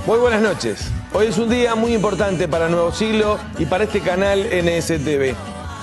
Muy buenas noches. Hoy es un día muy importante para Nuevo Siglo y para este canal NSTV.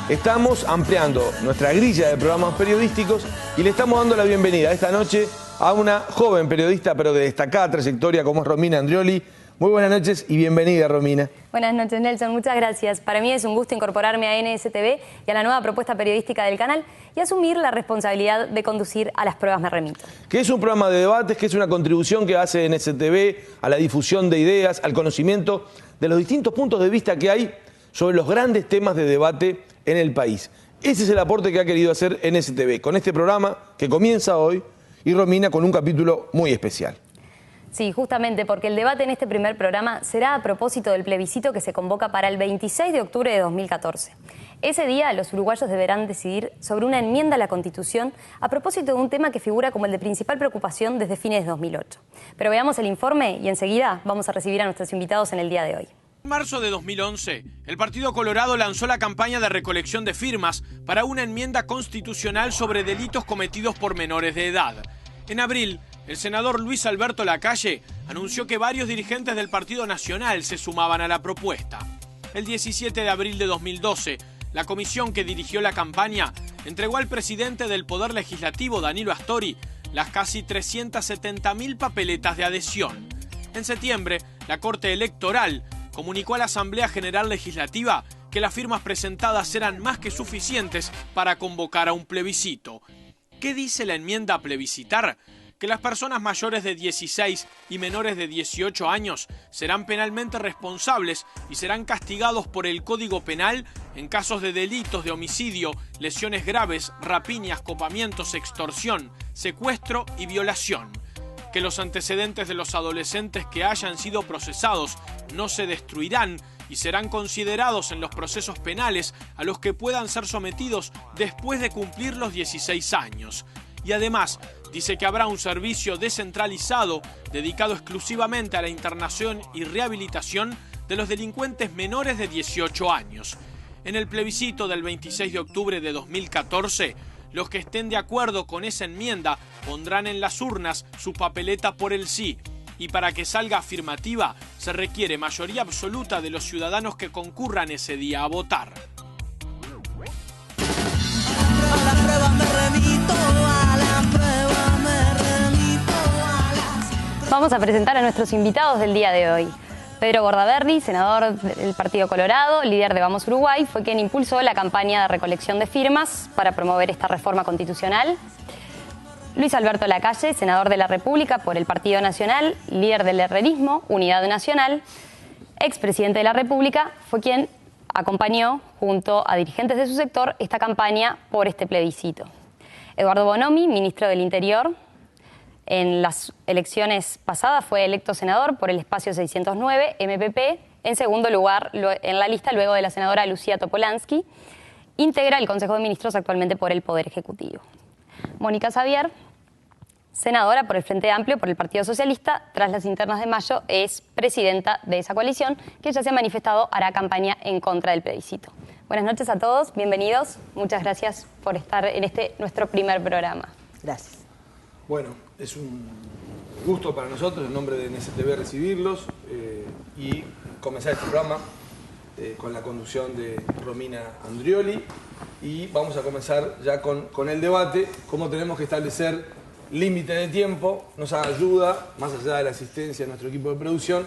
Estamos ampliando nuestra grilla de programas periodísticos y le estamos dando la bienvenida esta noche a una joven periodista, pero de destacada trayectoria, como es Romina Andrioli. Muy buenas noches y bienvenida, Romina. Buenas noches, Nelson. Muchas gracias. Para mí es un gusto incorporarme a NSTV y a la nueva propuesta periodística del canal y asumir la responsabilidad de conducir a Las Pruebas Me Remito. Que es un programa de debates, que es una contribución que hace NSTV a la difusión de ideas, al conocimiento de los distintos puntos de vista que hay sobre los grandes temas de debate en el país. Ese es el aporte que ha querido hacer NSTV con este programa que comienza hoy y Romina con un capítulo muy especial. Sí, justamente porque el debate en este primer programa será a propósito del plebiscito que se convoca para el 26 de octubre de 2014. Ese día los uruguayos deberán decidir sobre una enmienda a la Constitución a propósito de un tema que figura como el de principal preocupación desde fines de 2008. Pero veamos el informe y enseguida vamos a recibir a nuestros invitados en el día de hoy. En marzo de 2011, el Partido Colorado lanzó la campaña de recolección de firmas para una enmienda constitucional sobre delitos cometidos por menores de edad. En abril, el senador Luis Alberto Lacalle anunció que varios dirigentes del Partido Nacional se sumaban a la propuesta. El 17 de abril de 2012, la comisión que dirigió la campaña entregó al presidente del Poder Legislativo, Danilo Astori, las casi 370.000 papeletas de adhesión. En septiembre, la Corte Electoral comunicó a la Asamblea General Legislativa que las firmas presentadas eran más que suficientes para convocar a un plebiscito. ¿Qué dice la enmienda a plebiscitar? Que las personas mayores de 16 y menores de 18 años serán penalmente responsables y serán castigados por el Código Penal en casos de delitos de homicidio, lesiones graves, rapiñas, copamientos, extorsión, secuestro y violación. Que los antecedentes de los adolescentes que hayan sido procesados no se destruirán y serán considerados en los procesos penales a los que puedan ser sometidos después de cumplir los 16 años. Y además, dice que habrá un servicio descentralizado dedicado exclusivamente a la internación y rehabilitación de los delincuentes menores de 18 años. En el plebiscito del 26 de octubre de 2014, los que estén de acuerdo con esa enmienda pondrán en las urnas su papeleta por el sí. Y para que salga afirmativa, se requiere mayoría absoluta de los ciudadanos que concurran ese día a votar. Vamos a presentar a nuestros invitados del día de hoy. Pedro Bordaberry, senador del Partido Colorado, líder de Vamos Uruguay, fue quien impulsó la campaña de recolección de firmas para promover esta reforma constitucional. Luis Alberto Lacalle, senador de la República por el Partido Nacional, líder del herrerismo, Unidad Nacional, expresidente de la República, fue quien acompañó junto a dirigentes de su sector esta campaña por este plebiscito. Eduardo Bonomi, ministro del Interior, en las elecciones pasadas fue electo senador por el espacio 609, MPP, en segundo lugar en la lista luego de la senadora Lucía Topolansky. Integra el Consejo de Ministros actualmente por el Poder Ejecutivo. Mónica Xavier, senadora por el Frente Amplio, por el Partido Socialista, tras las internas de mayo es presidenta de esa coalición que ya se ha manifestado, hará campaña en contra del plebiscito. Buenas noches a todos, bienvenidos. Muchas gracias por estar en nuestro primer programa. Gracias. Bueno, es un gusto para nosotros, en nombre de NSTV, recibirlos y comenzar este programa con la conducción de Romina Andrioli. Y vamos a comenzar ya con el debate, cómo tenemos que establecer límite de tiempo. Nos ayuda, más allá de la asistencia de nuestro equipo de producción,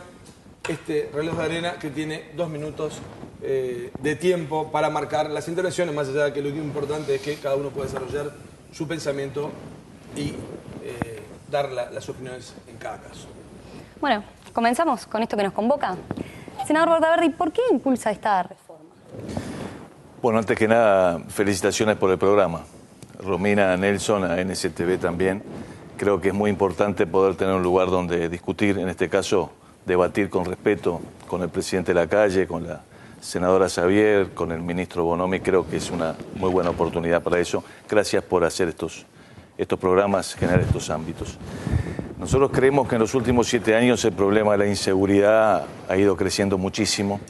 este reloj de arena que tiene 2 minutos de tiempo para marcar las intervenciones, más allá de que lo importante es que cada uno pueda desarrollar su pensamiento y dar las opiniones en cada caso. Bueno, comenzamos con esto que nos convoca. Senador Bordaberry, ¿por qué impulsa esta reforma? Bueno, antes que nada, felicitaciones por el programa. Romina, Nelson, a NSTV también. Creo que es muy importante poder tener un lugar donde discutir, en este caso, debatir con respeto con el presidente Lacalle, con la senadora Xavier, con el ministro Bonomi. Creo que es una muy buena oportunidad para eso. Gracias por hacer estos programas, generar estos ámbitos. Nosotros creemos que en los últimos 7 años el problema de la inseguridad ha ido creciendo muchísimo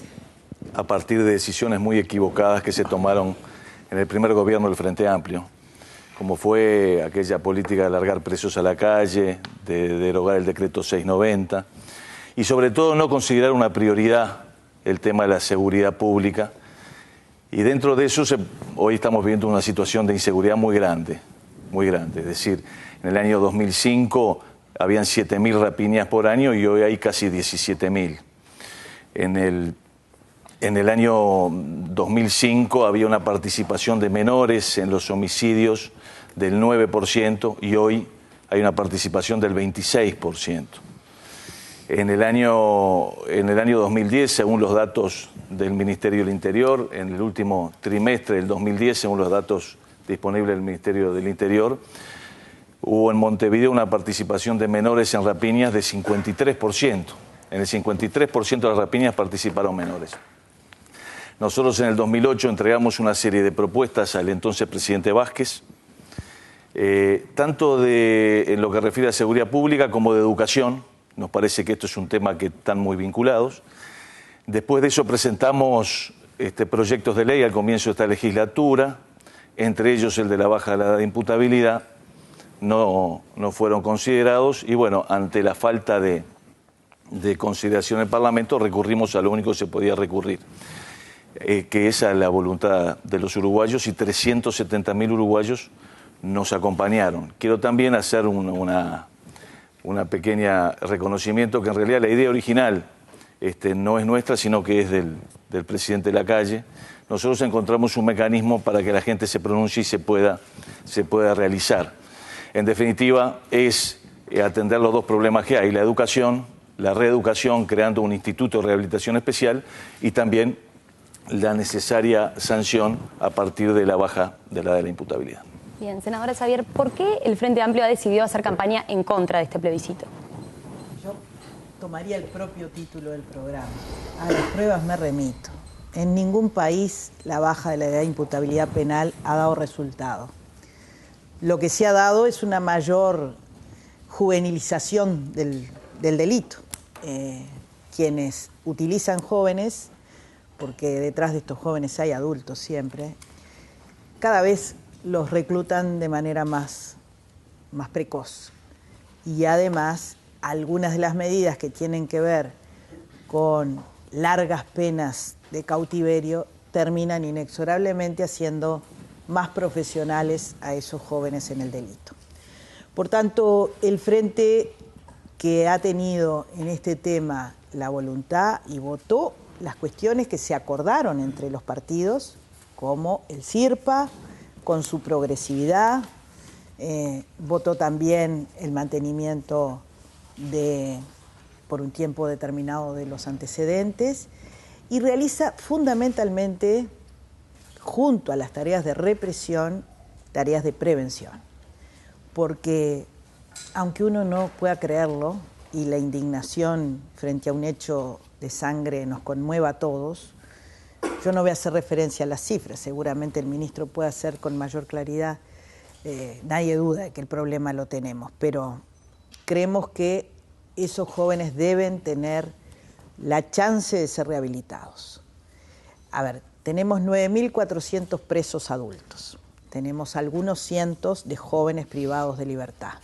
a partir de decisiones muy equivocadas que se tomaron en el primer gobierno del Frente Amplio, como fue aquella política de largar presos a la calle, de derogar el decreto 690 y sobre todo no considerar una prioridad el tema de la seguridad pública. Y dentro de eso hoy estamos viviendo una situación de inseguridad muy grande, muy grande. Es decir, en el año 2005 habían 7.000 rapiñas por año y hoy hay casi 17.000. En el año 2005 había una participación de menores en los homicidios del 9% y hoy hay una participación del 26%. En el año 2010, según los datos del Ministerio del Interior, en el último trimestre del 2010, según los datos disponibles del Ministerio del Interior, hubo en Montevideo una participación de menores en rapiñas de 53%. En el 53% de las rapiñas participaron menores. Nosotros en el 2008 entregamos una serie de propuestas al entonces presidente Vázquez, tanto en lo que refiere a seguridad pública como de educación. Nos parece que esto es un tema que están muy vinculados. Después de eso presentamos proyectos de ley al comienzo de esta legislatura, entre ellos el de la baja de la edad de imputabilidad. No fueron considerados y bueno, ante la falta de consideración del Parlamento recurrimos a lo único que se podía recurrir, que es a la voluntad de los uruguayos, y 370.000 uruguayos nos acompañaron. Quiero también hacer una pequeña reconocimiento que en realidad la idea original no es nuestra, sino que es del presidente Lacalle. Nosotros encontramos un mecanismo para que la gente se pronuncie y se pueda realizar. En definitiva, es atender los dos problemas que hay: la educación, la reeducación, creando un instituto de rehabilitación especial, y también la necesaria sanción a partir de la baja de la edad de la imputabilidad. Bien, senadora Xavier, ¿por qué el Frente Amplio ha decidido hacer campaña en contra de este plebiscito? Yo tomaría el propio título del programa. A las pruebas me remito. En ningún país la baja de la edad de imputabilidad penal ha dado resultado. Lo que se ha dado es una mayor juvenilización del delito. Quienes utilizan jóvenes, porque detrás de estos jóvenes hay adultos siempre, cada vez los reclutan de manera más precoz. Y además, algunas de las medidas que tienen que ver con largas penas de cautiverio terminan inexorablemente haciendo más profesionales a esos jóvenes en el delito. Por tanto, el Frente, que ha tenido en este tema la voluntad y votó las cuestiones que se acordaron entre los partidos, como el CIRPA, con su progresividad, votó también el mantenimiento por un tiempo determinado de los antecedentes, y realiza fundamentalmente, junto a las tareas de represión, tareas de prevención. Porque, aunque uno no pueda creerlo, y la indignación frente a un hecho de sangre nos conmueva a todos, yo no voy a hacer referencia a las cifras, seguramente el ministro puede hacer con mayor claridad. Nadie duda de que el problema lo tenemos, pero creemos que esos jóvenes deben tener la chance de ser rehabilitados. A ver, tenemos 9.400 presos adultos, tenemos algunos cientos de jóvenes privados de libertad.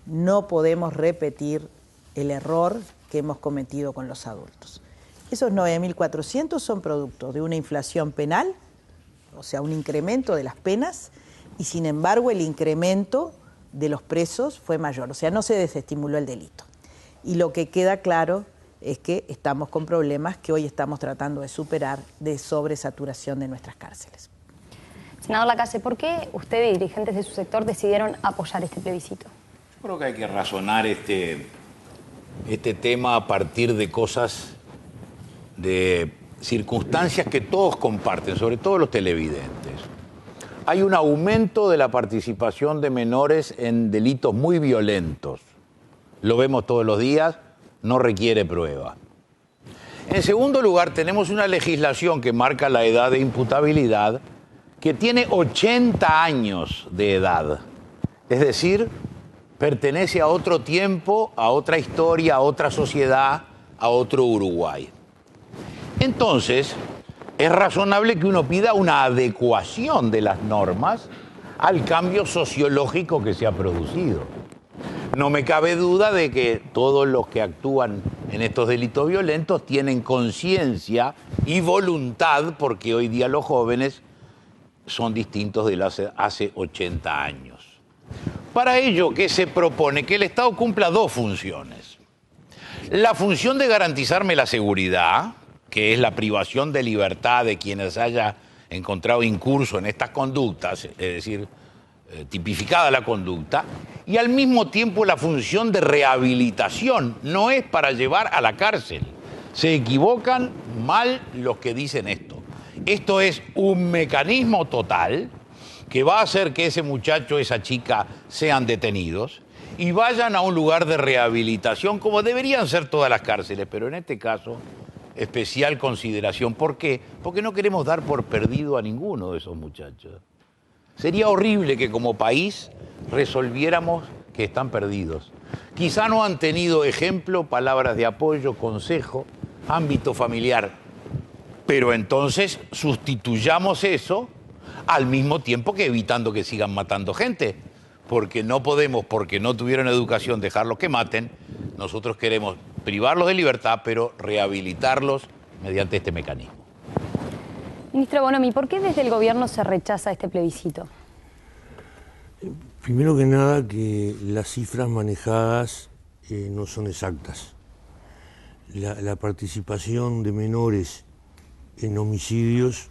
No podemos repetir el error que hemos cometido con los adultos. Esos 9.400 son producto de una inflación penal, o sea, un incremento de las penas, y sin embargo el incremento de los presos fue mayor, o sea, no se desestimuló el delito. Y lo que queda claro es que estamos con problemas que hoy estamos tratando de superar, de sobresaturación de nuestras cárceles. Senador Lacalle, ¿por qué usted y dirigentes de su sector decidieron apoyar este plebiscito? Yo creo que hay que razonar este tema a partir de cosas, de circunstancias que todos comparten, sobre todo los televidentes. Hay un aumento de la participación de menores en delitos muy violentos. Lo vemos todos los días, no requiere prueba. En segundo lugar, tenemos una legislación que marca la edad de imputabilidad que tiene 80 años de edad. Es decir, pertenece a otro tiempo, a otra historia, a otra sociedad, a otro Uruguay. Entonces, es razonable que uno pida una adecuación de las normas al cambio sociológico que se ha producido. No me cabe duda de que todos los que actúan en estos delitos violentos tienen conciencia y voluntad, porque hoy día los jóvenes son distintos de los hace 80 años. Para ello, ¿qué se propone? Que el Estado cumpla dos funciones. La función de garantizarme la seguridad, que es la privación de libertad de quienes haya encontrado incurso en estas conductas, es decir, tipificada la conducta, y al mismo tiempo la función de rehabilitación. No es para llevar a la cárcel. Se equivocan mal los que dicen esto. Esto es un mecanismo total que va a hacer que ese muchacho, esa chica, sean detenidos y vayan a un lugar de rehabilitación, como deberían ser todas las cárceles, pero en este caso, especial consideración. ¿Por qué? Porque no queremos dar por perdido a ninguno de esos muchachos. Sería horrible que como país resolviéramos que están perdidos. Quizá no han tenido ejemplo, palabras de apoyo, consejo, ámbito familiar, pero entonces sustituyamos eso al mismo tiempo que evitando que sigan matando gente, porque no podemos, porque no tuvieron educación, dejarlos que maten. Nosotros queremos privarlos de libertad, pero rehabilitarlos mediante este mecanismo. Ministro Bonomi, ¿por qué desde el gobierno se rechaza este plebiscito? Primero que nada, que las cifras manejadas no son exactas. La participación de menores en homicidios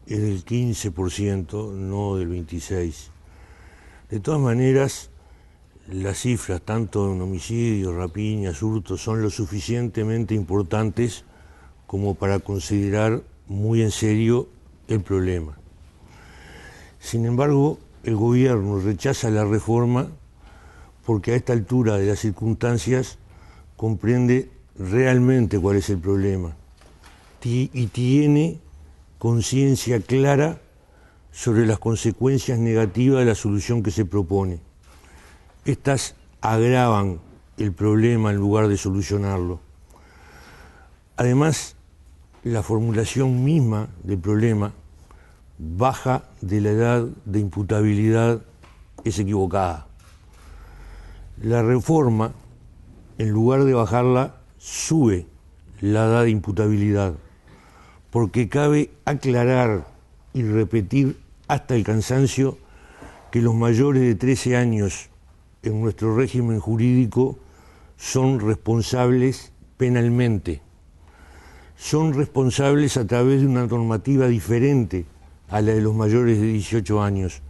es del 15%, no del 26%. De todas maneras, las cifras, tanto en homicidios, rapiñas, hurtos, son lo suficientemente importantes como para considerar muy en serio el problema. Sin embargo, el gobierno rechaza la reforma porque a esta altura de las circunstancias comprende realmente cuál es el problema y tiene conciencia clara sobre las consecuencias negativas de la solución que se propone. Estas agravan el problema en lugar de solucionarlo. Además, la formulación misma del problema, baja de la edad de imputabilidad, es equivocada. La reforma, en lugar de bajarla, sube la edad de imputabilidad, porque cabe aclarar y repetir hasta el cansancio que los mayores de 13 años en nuestro régimen jurídico son responsables penalmente. Son responsables a través de una normativa diferente a la de los mayores de 18 años,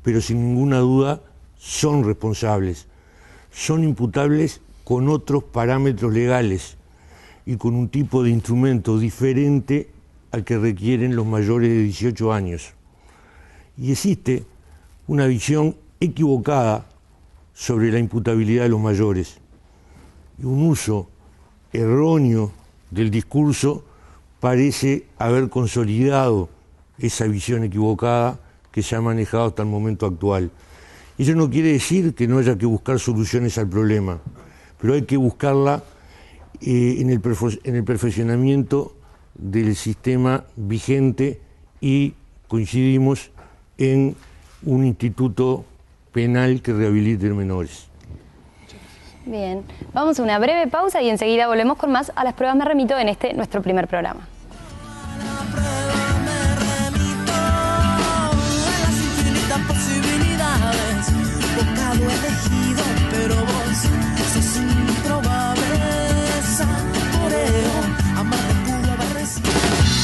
pero sin ninguna duda son responsables. Son imputables con otros parámetros legales y con un tipo de instrumento diferente al que requieren los mayores de 18 años. Y existe una visión equivocada sobre la imputabilidad de los mayores y un uso erróneo del discurso parece haber consolidado esa visión equivocada que se ha manejado hasta el momento actual. Eso no quiere decir que no haya que buscar soluciones al problema, pero hay que buscarla en el perfeccionamiento del sistema vigente y coincidimos en un instituto penal que rehabilite menores. Bien, vamos a una breve pausa y enseguida volvemos con más A las pruebas me remito en este nuestro primer programa. Posibilidades, bocado elegido, pero vos sos improbable, saboreo, amarte pudo haber resistido.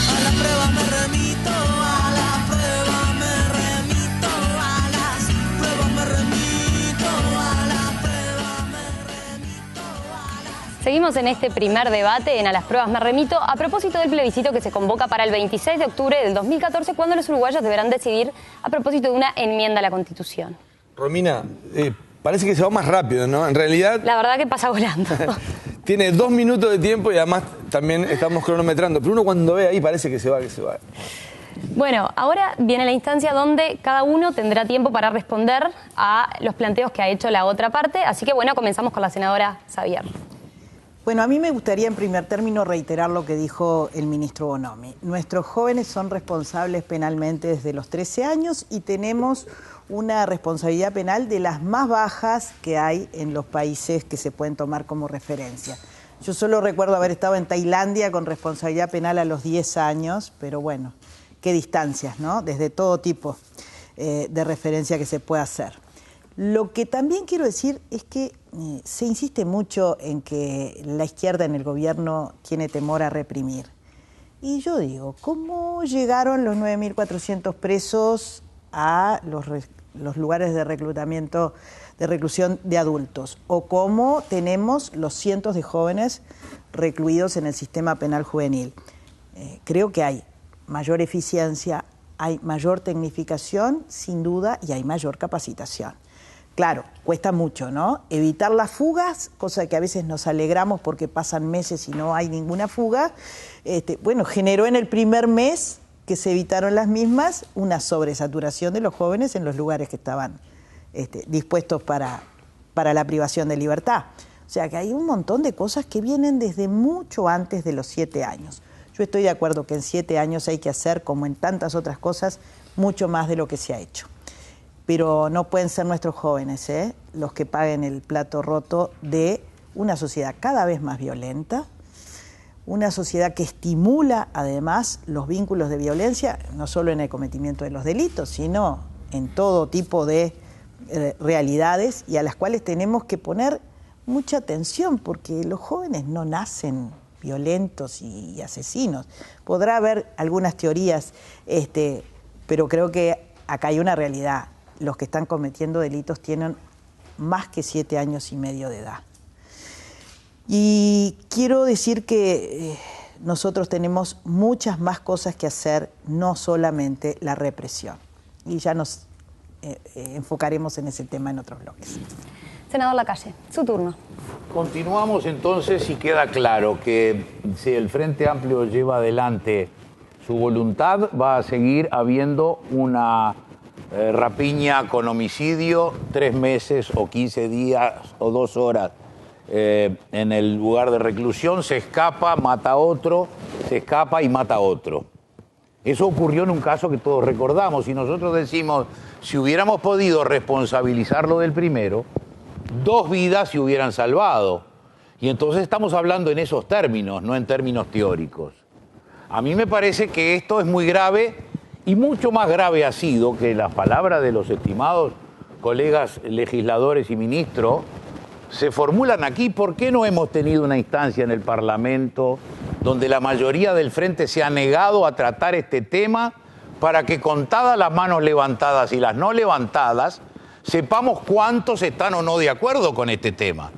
A la prueba me remito, a la prueba me remito, a las pruebas me remito, a la prueba me remito, a las... Seguimos en este primer debate en A las pruebas me remito a propósito del plebiscito que se convoca para el 26 de octubre del 2014 cuando los uruguayos deberán decidir a propósito de una enmienda a la Constitución. Romina, parece que se va más rápido, ¿no? En realidad... La verdad que pasa volando. Tiene 2 minutos de tiempo y además también estamos cronometrando, pero uno cuando ve ahí parece que se va. Bueno, ahora viene la instancia donde cada uno tendrá tiempo para responder a los planteos que ha hecho la otra parte, así que bueno, comenzamos con la senadora Xavier. Bueno, a mí me gustaría en primer término reiterar lo que dijo el ministro Bonomi. Nuestros jóvenes son responsables penalmente desde los 13 años y tenemos una responsabilidad penal de las más bajas que hay en los países que se pueden tomar como referencia. Yo solo recuerdo haber estado en Tailandia con responsabilidad penal a los 10 años, pero bueno, qué distancias, ¿no? Desde todo tipo de referencia que se pueda hacer. Lo que también quiero decir es que se insiste mucho en que la izquierda en el gobierno tiene temor a reprimir. Y yo digo, ¿cómo llegaron los 9.400 presos a los lugares de reclutamiento, de reclusión de adultos? ¿O cómo tenemos los cientos de jóvenes recluidos en el sistema penal juvenil? Creo que hay mayor eficiencia, hay mayor tecnificación, sin duda, y hay mayor capacitación. Claro, cuesta mucho, ¿no? Evitar las fugas, cosa que a veces nos alegramos porque pasan meses y no hay ninguna fuga. Bueno, generó en el primer mes que se evitaron las mismas una sobresaturación de los jóvenes en los lugares que estaban dispuestos para la privación de libertad. O sea que hay un montón de cosas que vienen desde mucho antes de los 7 años. Yo estoy de acuerdo que en 7 años hay que hacer, como en tantas otras cosas, mucho más de lo que se ha hecho. Pero no pueden ser nuestros jóvenes los que paguen el plato roto de una sociedad cada vez más violenta, una sociedad que estimula además los vínculos de violencia, no solo en el cometimiento de los delitos, sino en todo tipo de realidades y a las cuales tenemos que poner mucha atención, porque los jóvenes no nacen violentos y asesinos. Podrá haber algunas teorías, pero creo que acá hay una realidad. Los que están cometiendo delitos tienen más que 7 años y medio de edad. Y quiero decir que nosotros tenemos muchas más cosas que hacer, no solamente la represión. Y ya nos enfocaremos en ese tema en otros bloques. Senador Lacalle, su turno. Continuamos entonces y queda claro que si el Frente Amplio lleva adelante su voluntad, va a seguir habiendo una rapiña con homicidio, 3 meses o 15 días o 2 horas en el lugar de reclusión, se escapa, mata a otro, se escapa y mata a otro. Eso ocurrió en un caso que todos recordamos y nosotros decimos, si hubiéramos podido responsabilizarlo del primero, 2 vidas se hubieran salvado. Y entonces estamos hablando en esos términos, no en términos teóricos. A mí me parece que esto es muy grave y mucho más grave ha sido que las palabras de los estimados colegas legisladores y ministros se formulan aquí. ¿Por qué no hemos tenido una instancia en el Parlamento donde la mayoría del Frente se ha negado a tratar este tema para que, contadas las manos levantadas y las no levantadas, sepamos cuántos están o no de acuerdo con este tema?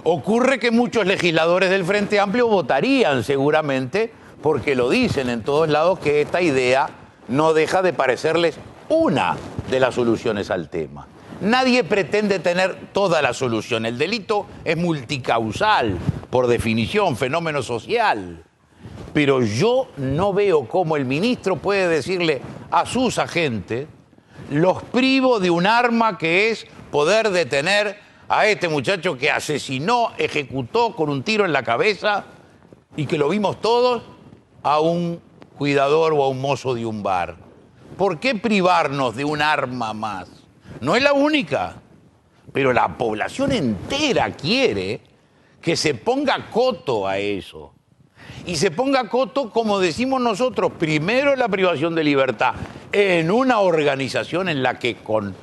Ocurre que muchos legisladores del Frente Amplio votarían seguramente, porque lo dicen en todos lados, que esta idea no deja de parecerles una de las soluciones al tema. Nadie pretende tener toda la solución. El delito es multicausal, por definición, fenómeno social. Pero yo no veo cómo el ministro puede decirle a sus agentes: los privo de un arma que es poder detener a este muchacho que asesinó, ejecutó con un tiro en la cabeza y que lo vimos todos, a un cuidador o a un mozo de un bar. ¿Por qué privarnos de un arma más? No es la única, pero la población entera quiere que se ponga coto a eso. Y se ponga coto, como decimos nosotros, primero la privación de libertad, en una organización en la que con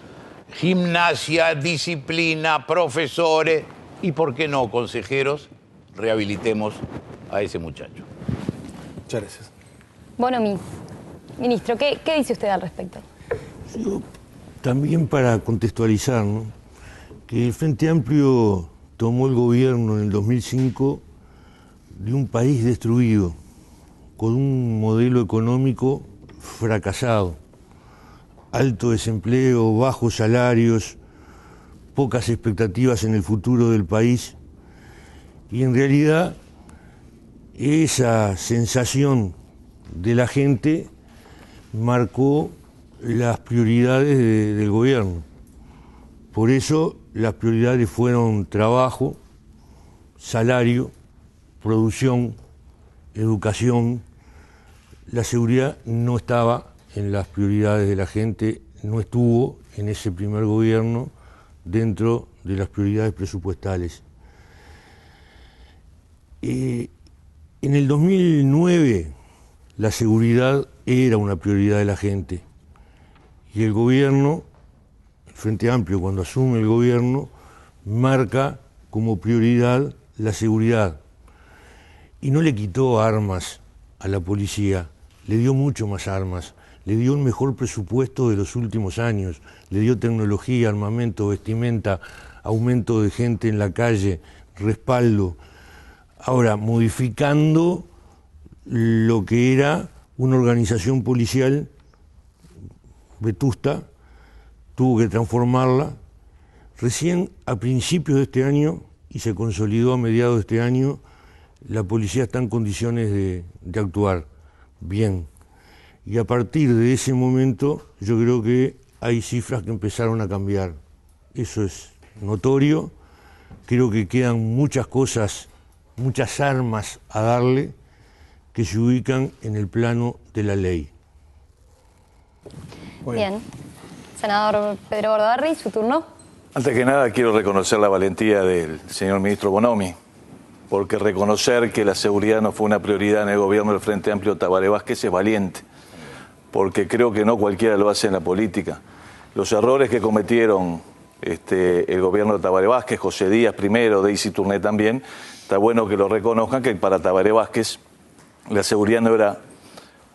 gimnasia, disciplina, profesores y, ¿por qué no, consejeros, rehabilitemos a ese muchacho? Muchas gracias. Bonomi, ministro, ¿qué dice usted al respecto? Yo, también para contextualizar, ¿no?, que el Frente Amplio tomó el gobierno en el 2005 de un país destruido, con un modelo económico fracasado, alto desempleo, bajos salarios, pocas expectativas en el futuro del país, y en realidad esa sensación de la gente marcó las prioridades del gobierno. Por eso las prioridades fueron trabajo, salario, producción, educación. La seguridad no estaba en las prioridades de la gente, no estuvo en ese primer gobierno dentro de las prioridades presupuestales. En el 2009 la seguridad era una prioridad de la gente y el gobierno, el Frente Amplio cuando asume el gobierno, marca como prioridad la seguridad y no le quitó armas a la policía, le dio mucho más armas, le dio un mejor presupuesto de los últimos años, le dio tecnología, armamento, vestimenta, aumento de gente en la calle, respaldo. Ahora, modificando lo que era una organización policial vetusta, tuvo que transformarla. Recién a principios de este año, y se consolidó a mediados de este año, la policía está en condiciones de actuar bien. Y a partir de ese momento, yo creo que hay cifras que empezaron a cambiar. Eso es notorio. Creo que quedan muchas cosas, muchas armas a darle que se ubican en el plano de la ley. Bien. Senador Pedro Bordaberry, su turno. Antes que nada quiero reconocer la valentía del señor ministro Bonomi, porque reconocer que la seguridad no fue una prioridad en el gobierno del Frente Amplio Tabaré Vázquez es valiente, porque creo que no cualquiera lo hace en la política. Los errores que cometieron el gobierno de Tabaré Vázquez, José Díaz primero, Daisy Tourné también, está bueno que lo reconozcan, que para Tabaré Vázquez la seguridad no era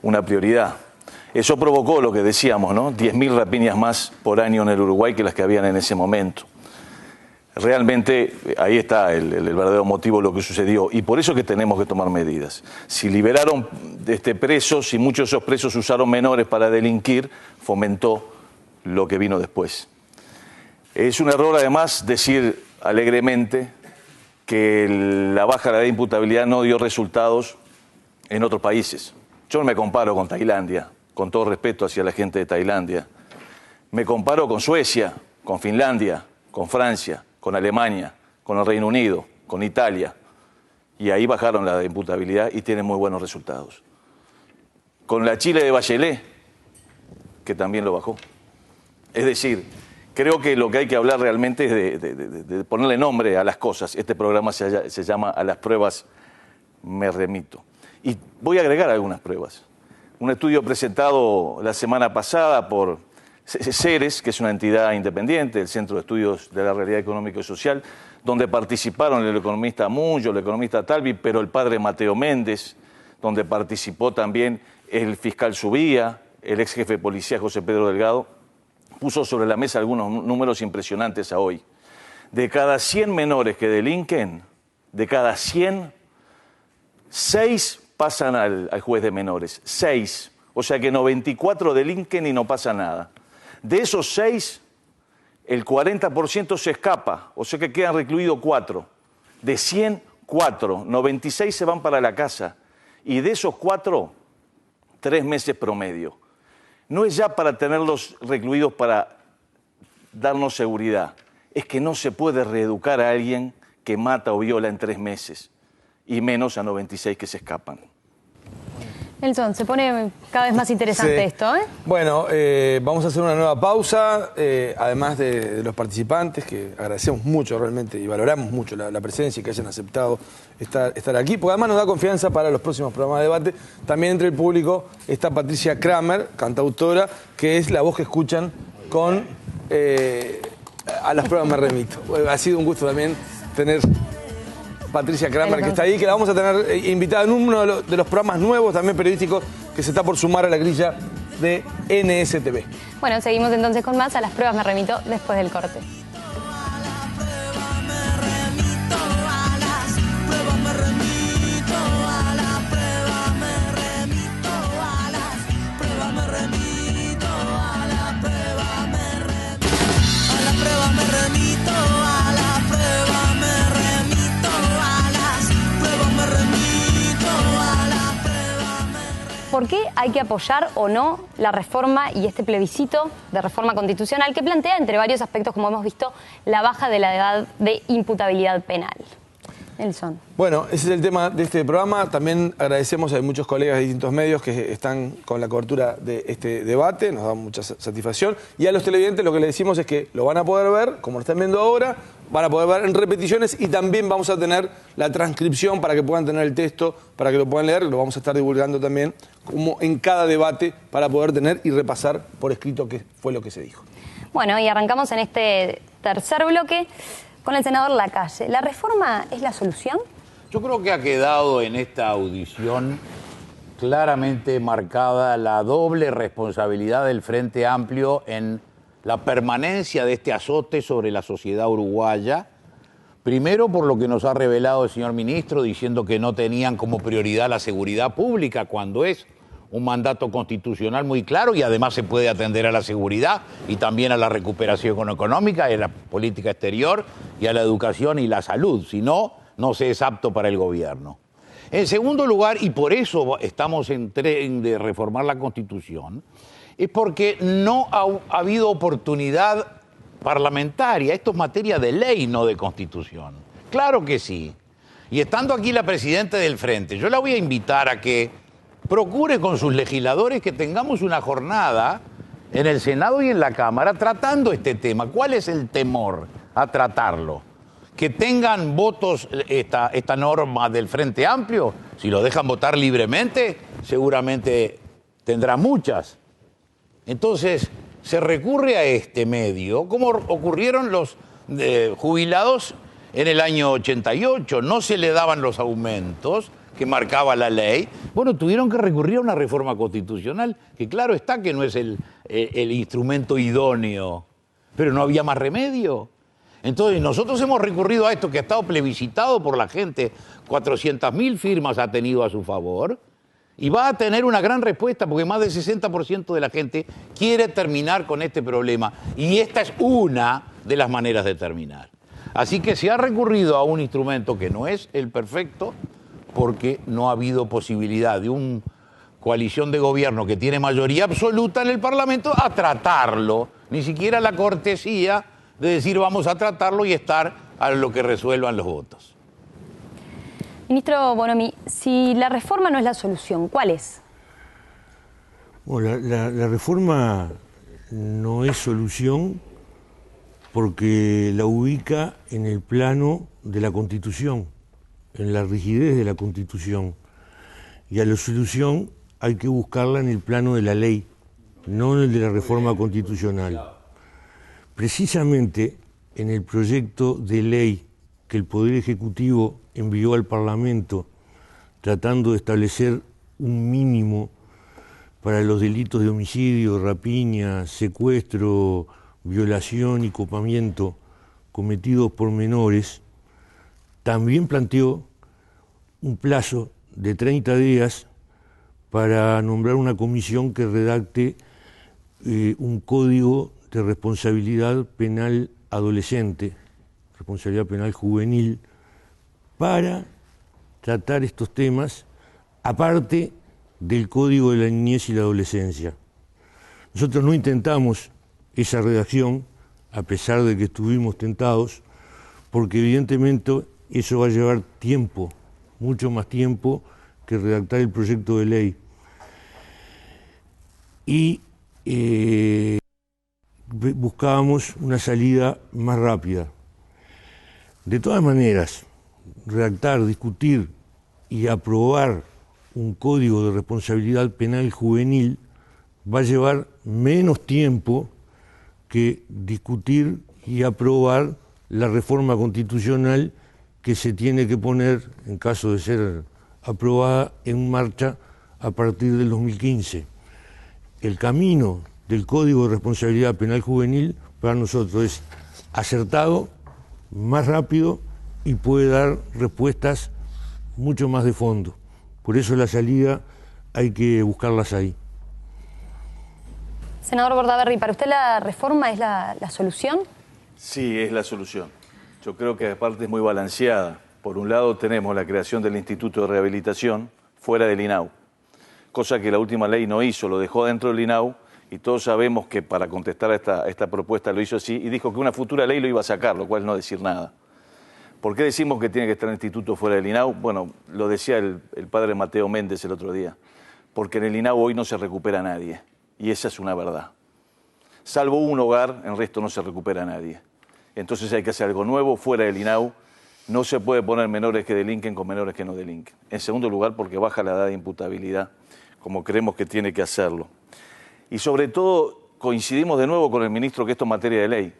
una prioridad. Eso provocó lo que decíamos, ¿no? 10.000 rapiñas más por año en el Uruguay que las que habían en ese momento. Realmente ahí está el verdadero motivo de lo que sucedió y por eso que tenemos que tomar medidas. Si liberaron presos y muchos de esos presos usaron menores para delinquir, fomentó lo que vino después. Es un error además decir alegremente que la baja de la imputabilidad no dio resultados en otros países. Yo no me comparo con Tailandia, con todo respeto hacia la gente de Tailandia. Me comparo con Suecia, con Finlandia, con Francia, con Alemania, con el Reino Unido, con Italia. Y ahí bajaron la imputabilidad y tienen muy buenos resultados. Con la Chile de Bachelet, que también lo bajó. Es decir, creo que lo que hay que hablar realmente es de ponerle nombre a las cosas. Este programa se llama A las pruebas me remito. Y voy a agregar algunas pruebas. Un estudio presentado la semana pasada por CERES, que es una entidad independiente, el Centro de Estudios de la Realidad Económica y Social, donde participaron el economista Mullo, el economista Talvi, pero el padre Mateo Méndez, donde participó también el fiscal Subía, el ex jefe de policía José Pedro Delgado, puso sobre la mesa algunos números impresionantes a hoy. De cada 100 menores que delinquen, de cada 100, 6 pasan al juez de menores. 6. O sea que 94 delinquen y no pasa nada. De esos 6, el 40% se escapa, o sea que quedan recluidos 4. De 100, 4. 96 se van para la casa. Y de esos 4, 3 meses promedio. No es ya para tenerlos recluidos para darnos seguridad. Es que no se puede reeducar a alguien que mata o viola en 3 meses. Y menos a 96 que se escapan. Nelson, se pone cada vez más interesante esto, ¿eh? Bueno, vamos a hacer una nueva pausa, además de los participantes, que agradecemos mucho realmente y valoramos mucho la presencia y que hayan aceptado estar aquí, porque además nos da confianza para los próximos programas de debate. También entre el público está Patricia Kramer, cantautora, que es la voz que escuchan con A las pruebas me remito. Ha sido un gusto también tener Patricia Kramer, que está ahí, que la vamos a tener invitada en uno de los programas nuevos, también periodísticos, que se está por sumar a la grilla de NSTV. Bueno, seguimos entonces con más A las pruebas me remito después del corte. ¿Por qué hay que apoyar o no la reforma y este plebiscito de reforma constitucional que plantea, entre varios aspectos, como hemos visto, la baja de la edad de imputabilidad penal? Nelson. Bueno, ese es el tema de este programa. También agradecemos a muchos colegas de distintos medios que están con la cobertura de este debate, nos da mucha satisfacción. Y a los televidentes lo que les decimos es que lo van a poder ver, como lo están viendo ahora, van a poder ver en repeticiones y también vamos a tener la transcripción para que puedan tener el texto, para que lo puedan leer. Lo vamos a estar divulgando también como en cada debate para poder tener y repasar por escrito qué fue lo que se dijo. Bueno, y arrancamos en este tercer bloque con el senador Lacalle. ¿La reforma es la solución? Yo creo que ha quedado en esta audición claramente marcada la doble responsabilidad del Frente Amplio en la permanencia de este azote sobre la sociedad uruguaya. Primero, por lo que nos ha revelado el señor ministro, diciendo que no tenían como prioridad la seguridad pública, cuando es un mandato constitucional muy claro y además se puede atender a la seguridad y también a la recuperación económica y a la política exterior y a la educación y la salud. Si no, no se es apto para el gobierno. En segundo lugar, y por eso estamos en tren de reformar la Constitución, es porque no ha habido oportunidad parlamentaria. Esto es materia de ley, no de Constitución. Claro que sí. Y estando aquí la presidenta del Frente, yo la voy a invitar a que procure con sus legisladores que tengamos una jornada en el Senado y en la Cámara tratando este tema. ¿Cuál es el temor a tratarlo? Que tengan votos esta norma del Frente Amplio. Si lo dejan votar libremente, seguramente tendrá muchas. Entonces, se recurre a este medio, como ocurrieron los jubilados en el año 88. No se le daban los aumentos que marcaba la ley. Bueno, tuvieron que recurrir a una reforma constitucional, que claro está que no es el instrumento idóneo, pero no había más remedio. Entonces, nosotros hemos recurrido a esto que ha estado plebiscitado por la gente, 400.000 firmas ha tenido a su favor, y va a tener una gran respuesta, porque más del 60% de la gente quiere terminar con este problema, y esta es una de las maneras de terminar. Así que se ha recurrido a un instrumento que no es el perfecto, porque no ha habido posibilidad de una coalición de gobierno que tiene mayoría absoluta en el Parlamento a tratarlo, ni siquiera la cortesía de decir vamos a tratarlo y estar a lo que resuelvan los votos. Ministro Bonomi, si la reforma no es la solución, ¿cuál es? Bueno, la reforma no es solución porque la ubica en el plano de la Constitución, en la rigidez de la Constitución. Y a la solución hay que buscarla en el plano de la ley, no en el de la reforma constitucional. Precisamente en el proyecto de ley que el Poder Ejecutivo envió al Parlamento, tratando de establecer un mínimo para los delitos de homicidio, rapiña, secuestro, violación y copamiento cometidos por menores, también planteó un plazo de 30 días para nombrar una comisión que redacte un código de responsabilidad penal adolescente, responsabilidad penal juvenil, para tratar estos temas, aparte del Código de la Niñez y la Adolescencia. Nosotros no intentamos esa redacción, a pesar de que estuvimos tentados, porque evidentemente eso va a llevar tiempo, mucho más tiempo que redactar el proyecto de ley. Y buscábamos una salida más rápida. De todas maneras, redactar, discutir y aprobar un código de responsabilidad penal juvenil va a llevar menos tiempo que discutir y aprobar la reforma constitucional que se tiene que poner, en caso de ser aprobada, en marcha a partir del 2015. El camino del Código de Responsabilidad Penal Juvenil para nosotros es acertado, más rápido y puede dar respuestas mucho más de fondo. Por eso la salida hay que buscarlas ahí. Senador Bordaberry, ¿para usted la reforma es la solución? Sí, es la solución. Yo creo que aparte es muy balanceada. Por un lado tenemos la creación del Instituto de Rehabilitación fuera del INAU, cosa que la última ley no hizo, lo dejó dentro del INAU, y todos sabemos que para contestar a esta propuesta lo hizo así, y dijo que una futura ley lo iba a sacar, lo cual no decir nada. ¿Por qué decimos que tiene que estar el instituto fuera del INAU? Bueno, lo decía el padre Mateo Méndez el otro día. Porque en el INAU hoy no se recupera nadie. Y esa es una verdad. Salvo un hogar, en el resto no se recupera nadie. Entonces hay que hacer algo nuevo fuera del INAU. No se puede poner menores que delinquen con menores que no delinquen. En segundo lugar, porque baja la edad de imputabilidad, como creemos que tiene que hacerlo. Y sobre todo, coincidimos de nuevo con el ministro que esto es materia de ley,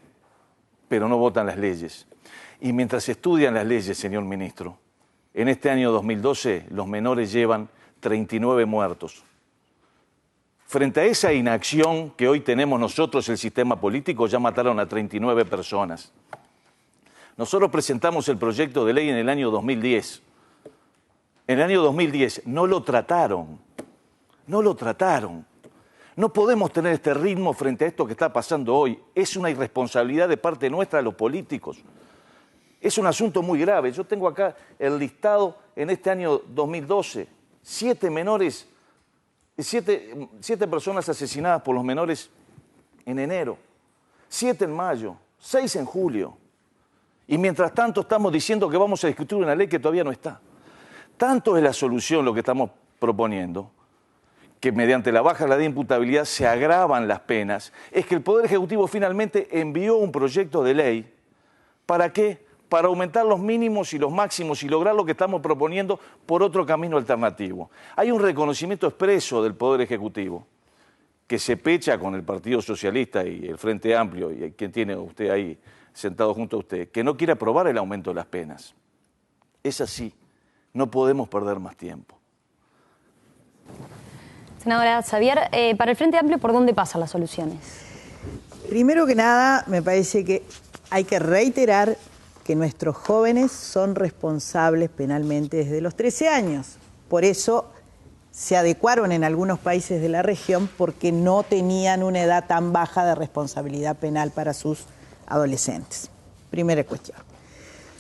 pero no votan las leyes. Y mientras estudian las leyes, señor ministro, en este año 2012 los menores llevan 39 muertos. Frente a esa inacción que hoy tenemos nosotros, el sistema político, ya mataron a 39 personas. Nosotros presentamos el proyecto de ley en el año 2010. En el año 2010 no lo trataron. No lo trataron. No podemos tener este ritmo frente a esto que está pasando hoy. Es una irresponsabilidad de parte nuestra de los políticos. Es un asunto muy grave. Yo tengo acá el listado en este año 2012. 7 personas asesinadas por los menores en enero. 7 en mayo. 6 en julio. Y mientras tanto estamos diciendo que vamos a discutir una ley que todavía no está. Tanto es la solución lo que estamos proponiendo, que mediante la baja de la imputabilidad se agravan las penas, es que el Poder Ejecutivo finalmente envió un proyecto de ley. ¿Para qué? Para aumentar los mínimos y los máximos y lograr lo que estamos proponiendo por otro camino alternativo. Hay un reconocimiento expreso del Poder Ejecutivo que se pecha con el Partido Socialista y el Frente Amplio, y quien tiene usted ahí sentado junto a usted, que no quiere aprobar el aumento de las penas. Es así, no podemos perder más tiempo. Senadora Xavier, para el Frente Amplio, ¿por dónde pasan las soluciones? Primero que nada, me parece que hay que reiterar que nuestros jóvenes son responsables penalmente desde los 13 años. Por eso se adecuaron en algunos países de la región porque no tenían una edad tan baja de responsabilidad penal para sus adolescentes. Primera cuestión.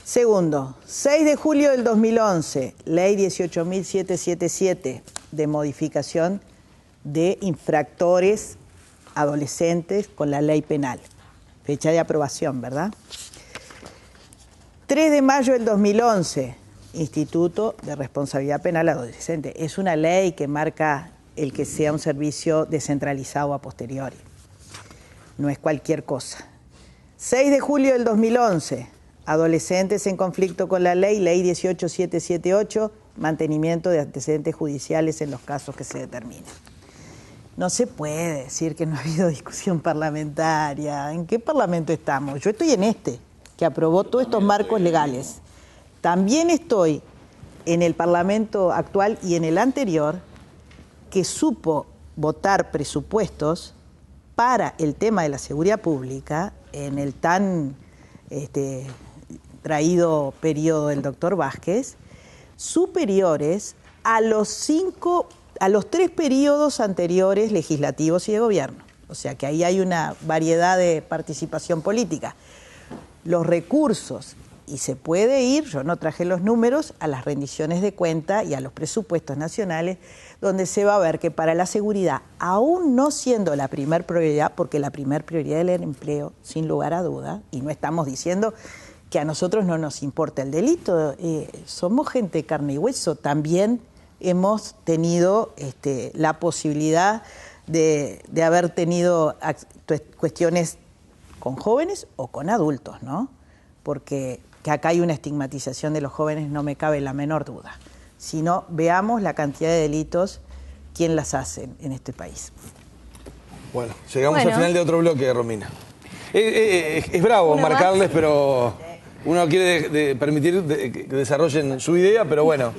Segundo, 6 de julio del 2011, ley 18.777 de modificación de infractores adolescentes con la ley penal. Fecha de aprobación, ¿verdad? 3 de mayo del 2011, Instituto de Responsabilidad Penal Adolescente. Es una ley que marca el que sea un servicio descentralizado a posteriori. No es cualquier cosa. 6 de julio del 2011, adolescentes en conflicto con la ley 18778, mantenimiento de antecedentes judiciales en los casos que se determinen. No se puede decir que no ha habido discusión parlamentaria. ¿En qué parlamento estamos? Yo estoy en este, que aprobó todos estos marcos legales. También estoy en el Parlamento actual y en el anterior, que supo votar presupuestos para el tema de la seguridad pública en el tan traído periodo del doctor Vázquez, superiores a los 3 periodos anteriores legislativos y de gobierno. O sea que ahí hay una variedad de participación política. Los recursos, y se puede ir, yo no traje los números, a las rendiciones de cuenta y a los presupuestos nacionales, donde se va a ver que para la seguridad, aún no siendo la primer prioridad, porque la primer prioridad es el empleo, sin lugar a duda, y no estamos diciendo que a nosotros no nos importa el delito, somos gente de carne y hueso, también hemos tenido la posibilidad de haber tenido cuestiones con jóvenes o con adultos, ¿no? Porque que acá hay una estigmatización de los jóvenes, no me cabe la menor duda. Si no, veamos la cantidad de delitos, quién las hace en este país. Bueno, llegamos al final de otro bloque, Romina. Es bravo marcarles, pero uno quiere permitir que desarrollen su idea, pero bueno.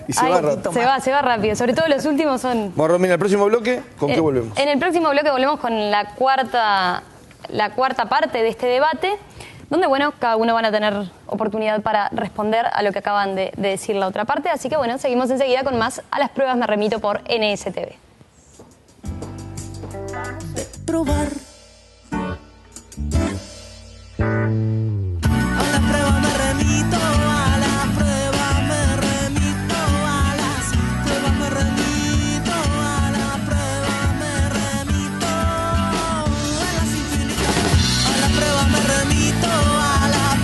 Y se va rápido. Se va rápido, sobre todo los últimos son... Bueno, Romina, el próximo bloque, ¿con qué volvemos? En el próximo bloque volvemos con la cuarta parte de este debate, donde, bueno, cada uno van a tener oportunidad para responder a lo que acaban de decir la otra parte. Así que, bueno, seguimos enseguida con más A las Pruebas Me Remito por NSTV. Probar. A las pruebas me remito, a las pruebas me remito, a las pruebas me remito, a las pruebas me remito, a las infinitas, a las pruebas me remito, a las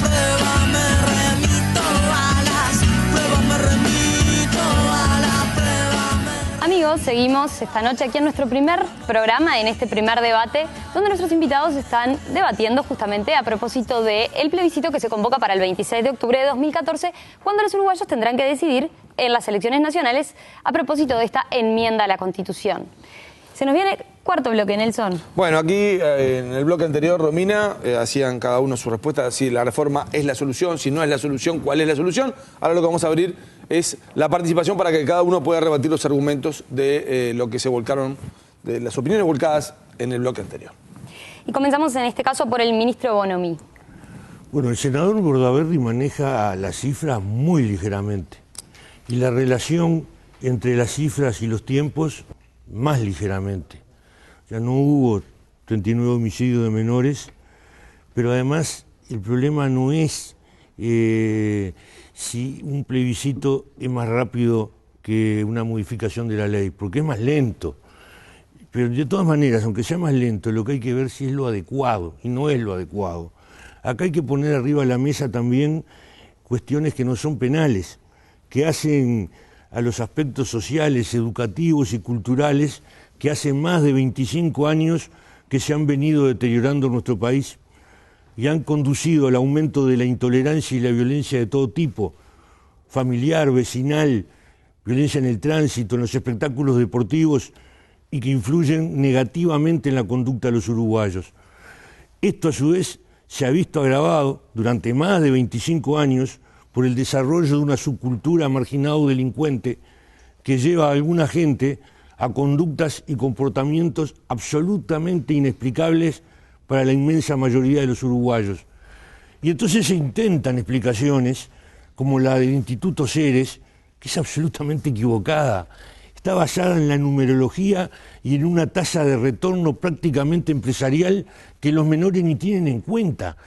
amigos, seguimos esta noche aquí en nuestro primer programa, en este primer debate, donde nuestros invitados están debatiendo justamente a propósito del plebiscito que se convoca para el 26 de octubre de 2014, cuando los uruguayos tendrán que decidir en las elecciones nacionales a propósito de esta enmienda a la Constitución. Se nos viene cuarto bloque, Nelson. Bueno, aquí en el bloque anterior, Romina, hacían cada uno su respuesta, si la reforma es la solución, si no es la solución, cuál es la solución. Ahora lo que vamos a abrir es la participación para que cada uno pueda rebatir los argumentos de lo que se volcaron, de las opiniones volcadas en el bloque anterior. Y comenzamos en este caso por el ministro Bonomi. Bueno, el senador Bordaberry maneja las cifras muy ligeramente y la relación entre las cifras y los tiempos más ligeramente. Ya no hubo 39 homicidios de menores, pero además el problema no es si un plebiscito es más rápido que una modificación de la ley, porque es más lento. Pero de todas maneras, aunque sea más lento, lo que hay que ver si es lo adecuado, y no es lo adecuado. Acá hay que poner arriba de la mesa también cuestiones que no son penales, que hacen a los aspectos sociales, educativos y culturales que hace más de 25 años que se han venido deteriorando en nuestro país y han conducido al aumento de la intolerancia y la violencia de todo tipo, familiar, vecinal, violencia en el tránsito, en los espectáculos deportivos y que influyen negativamente en la conducta de los uruguayos. Esto a su vez se ha visto agravado durante más de 25 años por el desarrollo de una subcultura marginada o delincuente que lleva a alguna gente a conductas y comportamientos absolutamente inexplicables para la inmensa mayoría de los uruguayos. Y entonces se intentan explicaciones como la del Instituto Ceres, que es absolutamente equivocada. Está basada en la numerología y en una tasa de retorno prácticamente empresarial que los menores ni tienen en cuenta.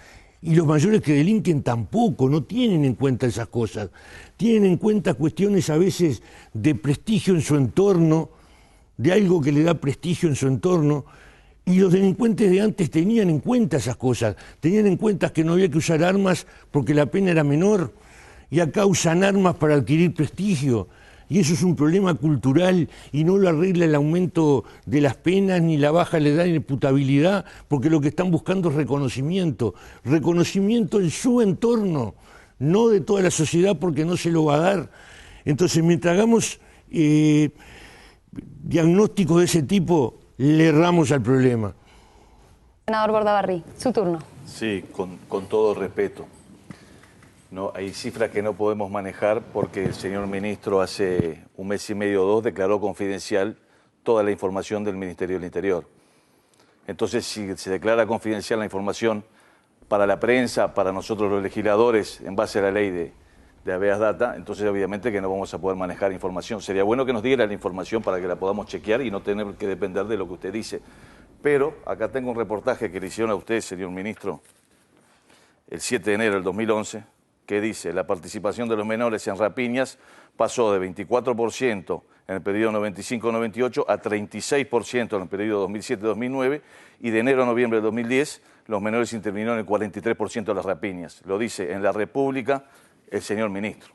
Y los mayores que delinquen tampoco, no tienen en cuenta esas cosas. Tienen en cuenta cuestiones a veces de prestigio en su entorno, de algo que le da prestigio en su entorno, y los delincuentes de antes tenían en cuenta esas cosas, tenían en cuenta que no había que usar armas porque la pena era menor, y acá usan armas para adquirir prestigio, y eso es un problema cultural y no lo arregla el aumento de las penas ni la baja de la edad de imputabilidad, porque lo que están buscando es reconocimiento en su entorno, no de toda la sociedad porque no se lo va a dar. Entonces, mientras hagamos diagnósticos de ese tipo, le erramos al problema. Senador Bordaberry, su turno. Sí, con todo respeto. No, hay cifras que no podemos manejar porque el señor ministro hace un mes y medio o dos declaró confidencial toda la información del Ministerio del Interior. Entonces, si se declara confidencial la información para la prensa, para nosotros los legisladores, en base a la ley de habeas data, entonces obviamente que no vamos a poder manejar información. Sería bueno que nos diera la información para que la podamos chequear y no tener que depender de lo que usted dice. Pero acá tengo un reportaje que le hicieron a usted, señor ministro, el 7 de enero del 2011, que dice: la participación de los menores en rapiñas pasó de 24% en el periodo 95-98 a 36% en el periodo 2007-2009 y de enero a noviembre de 2010 los menores intervinieron en el 43% de las rapiñas. Lo dice en La República el señor ministro.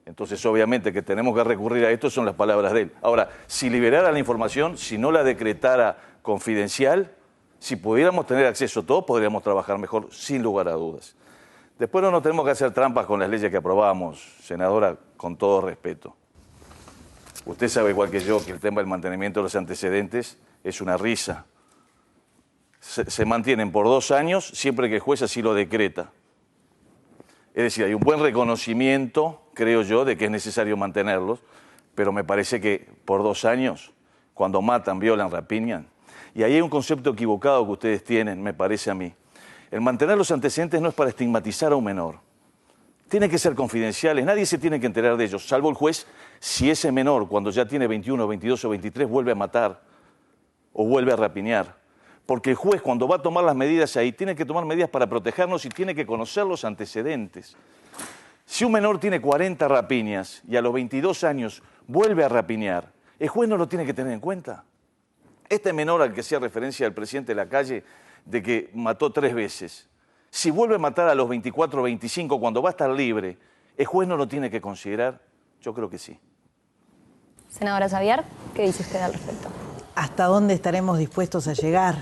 Entonces, obviamente que tenemos que recurrir a esto, son las palabras de él. Ahora, si liberara la información, si no la decretara confidencial, si pudiéramos tener acceso a todo, podríamos trabajar mejor, sin lugar a dudas. Después no nos tenemos que hacer trampas con las leyes que aprobamos, senadora, con todo respeto. Usted sabe igual que yo que el tema del mantenimiento de los antecedentes es una risa. Se mantienen por 2 años siempre que el juez así lo decreta. Es decir, hay un buen reconocimiento, creo yo, de que es necesario mantenerlos, pero me parece que por 2 años, cuando matan, violan, rapiñan, y ahí hay un concepto equivocado que ustedes tienen, me parece a mí. El mantener los antecedentes no es para estigmatizar a un menor. Tienen que ser confidenciales, nadie se tiene que enterar de ellos, salvo el juez, si ese menor, cuando ya tiene 21, 22 o 23, vuelve a matar o vuelve a rapiñar. Porque el juez, cuando va a tomar las medidas ahí, tiene que tomar medidas para protegernos y tiene que conocer los antecedentes. Si un menor tiene 40 rapiñas y a los 22 años vuelve a rapiñar, ¿el juez no lo tiene que tener en cuenta? Este menor al que hacía referencia el presidente de la calle, de que mató 3 veces, si vuelve a matar a los 24 o 25 cuando va a estar libre, ¿el juez no lo tiene que considerar? Yo creo que sí. Senadora Xavier, ¿qué dice usted al respecto? ¿Hasta dónde estaremos dispuestos a llegar?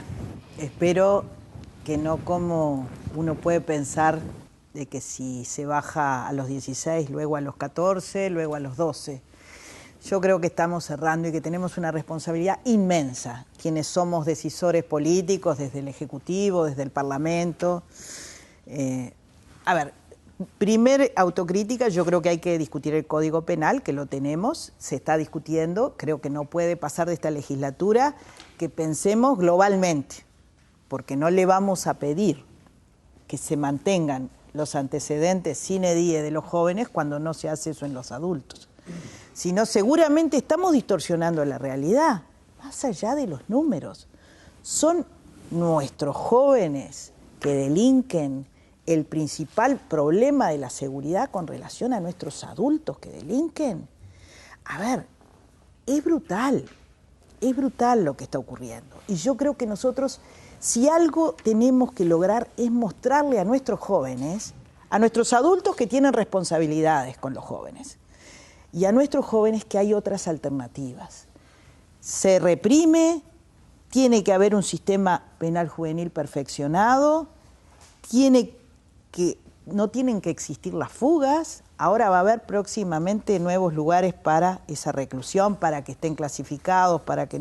Espero que no como uno puede pensar de que si se baja a los 16, luego a los 14, luego a los 12. Yo creo que estamos cerrando y que tenemos una responsabilidad inmensa, quienes somos decisores políticos, desde el Ejecutivo, desde el Parlamento. A ver, primer autocrítica, yo creo que hay que discutir el Código Penal, que lo tenemos, se está discutiendo, creo que no puede pasar de esta legislatura que pensemos globalmente, porque no le vamos a pedir que se mantengan los antecedentes sine die de los jóvenes cuando no se hace eso en los adultos. Sino seguramente estamos distorsionando la realidad, más allá de los números. Son nuestros jóvenes que delinquen el principal problema de la seguridad con relación a nuestros adultos que delinquen. A ver, es brutal lo que está ocurriendo. Y yo creo que nosotros, si algo tenemos que lograr es mostrarle a nuestros jóvenes, a nuestros adultos que tienen responsabilidades con los jóvenes, y a nuestros jóvenes que hay otras alternativas. Se reprime, tiene que haber un sistema penal juvenil perfeccionado, no tienen que existir las fugas, ahora va a haber próximamente nuevos lugares para esa reclusión, para que estén clasificados, para que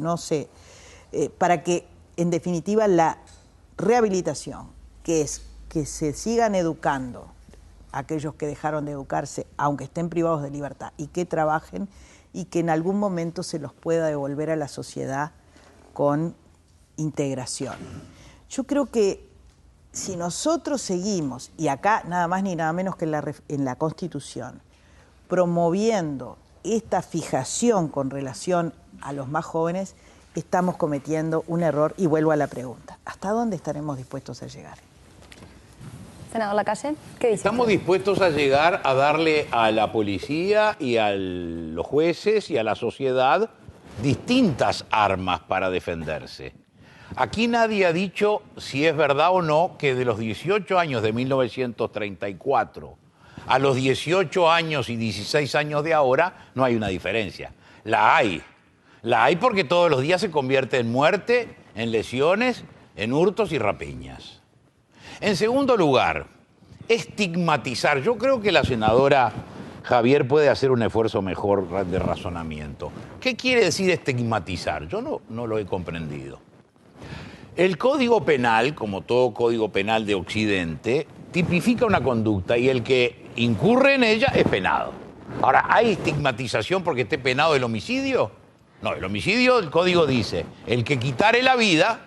en definitiva la rehabilitación, que es que se sigan educando aquellos que dejaron de educarse, aunque estén privados de libertad, y que trabajen y que en algún momento se los pueda devolver a la sociedad con integración. Yo creo que si nosotros seguimos, y acá nada más ni nada menos que en la Constitución, promoviendo esta fijación con relación a los más jóvenes, estamos cometiendo un error. Y vuelvo a la pregunta, ¿hasta dónde estaremos dispuestos a llegar? Senador Lacalle, ¿qué dice? Estamos dispuestos a llegar a darle a la policía y a los jueces y a la sociedad distintas armas para defenderse. Aquí nadie ha dicho si es verdad o no que de los 18 años de 1934 a los 18 años y 16 años de ahora no hay una diferencia. La hay. La hay porque todos los días se convierte en muerte, en lesiones, en hurtos y rapiñas. En segundo lugar, estigmatizar. Yo creo que la senadora Xavier puede hacer un esfuerzo mejor de razonamiento. ¿Qué quiere decir estigmatizar? Yo no lo he comprendido. El Código Penal, como todo Código Penal de Occidente, tipifica una conducta y el que incurre en ella es penado. Ahora, ¿hay estigmatización porque esté penado el homicidio? No, el homicidio, el Código dice, el que quitare la vida.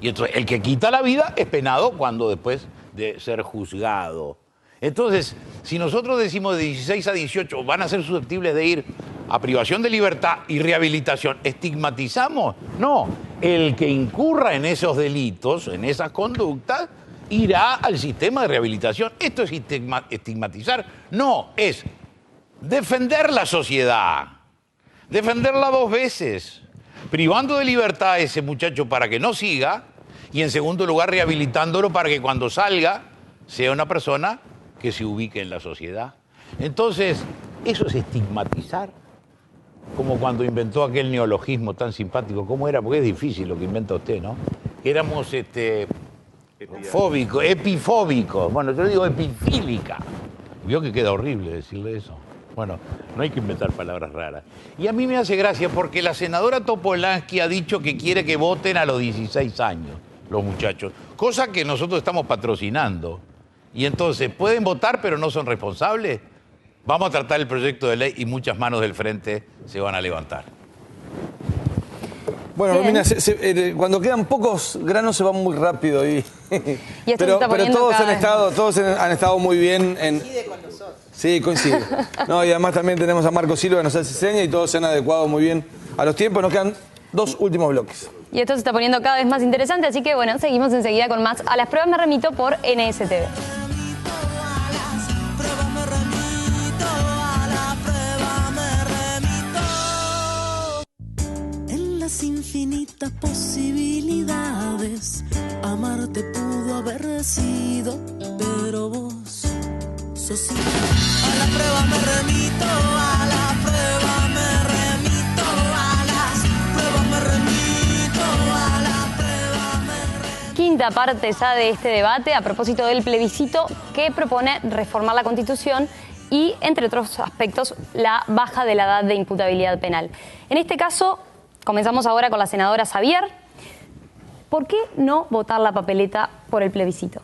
Y entonces, el que quita la vida es penado cuando después de ser juzgado. Entonces, si nosotros decimos de 16 a 18 van a ser susceptibles de ir a privación de libertad y rehabilitación, ¿estigmatizamos? No, el que incurra en esos delitos, en esas conductas, irá al sistema de rehabilitación. ¿Esto es estigmatizar? No, es defender la sociedad, defenderla dos veces, privando de libertad a ese muchacho para que no siga, y en segundo lugar rehabilitándolo para que cuando salga sea una persona que se ubique en la sociedad. Entonces, eso es estigmatizar. Como cuando inventó aquel neologismo tan simpático. ¿Cómo era? Porque es difícil lo que inventa usted, ¿no? Éramos fóbicos, epifóbicos. Bueno, yo digo epifílica. Vio que queda horrible decirle eso. Bueno, no hay que inventar palabras raras. Y a mí me hace gracia porque la senadora Topolansky ha dicho que quiere que voten a los 16 años los muchachos, cosa que nosotros estamos patrocinando. Y entonces, ¿pueden votar pero no son responsables? Vamos a tratar el proyecto de ley y muchas manos del frente se van a levantar. Bueno, Romina, cuando quedan pocos granos se van muy rápido. Pero todos han estado muy bien. Coincide con nosotros. Sí, coincide. No, y además también tenemos a Marco Silva que nos hace seña y todos se han adecuado muy bien a los tiempos. Nos quedan dos últimos bloques. Y esto se está poniendo cada vez más interesante, así que bueno, seguimos enseguida con más. A las pruebas me remito por NSTV. Infinitas posibilidades, amarte pudo haber sido, pero vos sos igual. A la prueba me remito, a la prueba me remito. quinta parte ya de este debate a propósito del plebiscito que propone reformar la Constitución y, entre otros aspectos, la baja de la edad de imputabilidad penal. En este caso, comenzamos ahora con la senadora Xavier. ¿Por qué no votar la papeleta por el plebiscito?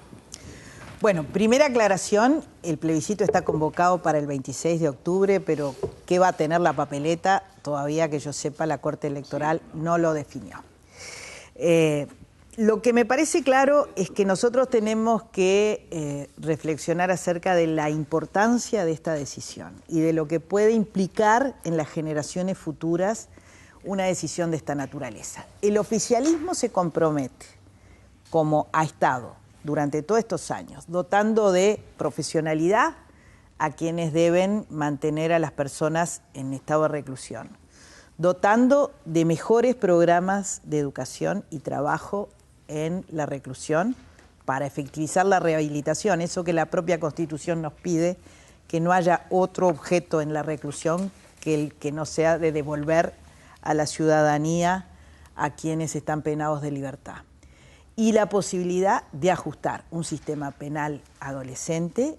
Bueno, primera aclaración, el plebiscito está convocado para el 26 de octubre, pero ¿qué va a tener la papeleta? Todavía que yo sepa, la Corte Electoral no lo definió. Lo que me parece claro es que nosotros tenemos que reflexionar acerca de la importancia de esta decisión y de lo que puede implicar en las generaciones futuras una decisión de esta naturaleza. El oficialismo se compromete, como ha estado durante todos estos años, dotando de profesionalidad a quienes deben mantener a las personas en estado de reclusión, dotando de mejores programas de educación y trabajo en la reclusión para efectivizar la rehabilitación, eso que la propia Constitución nos pide, que no haya otro objeto en la reclusión que el que no sea de devolver a la ciudadanía a quienes están penados de libertad. Y la posibilidad de ajustar un sistema penal adolescente,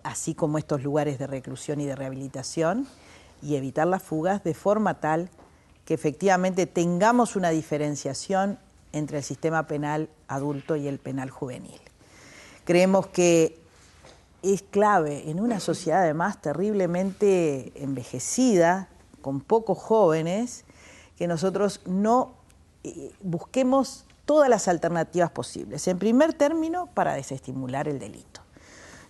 así como estos lugares de reclusión y de rehabilitación, y evitar las fugas de forma tal que efectivamente tengamos una diferenciación entre el sistema penal adulto y el penal juvenil. Creemos que es clave en una sociedad además terriblemente envejecida, con pocos jóvenes, que nosotros no busquemos todas las alternativas posibles. En primer término, para desestimular el delito.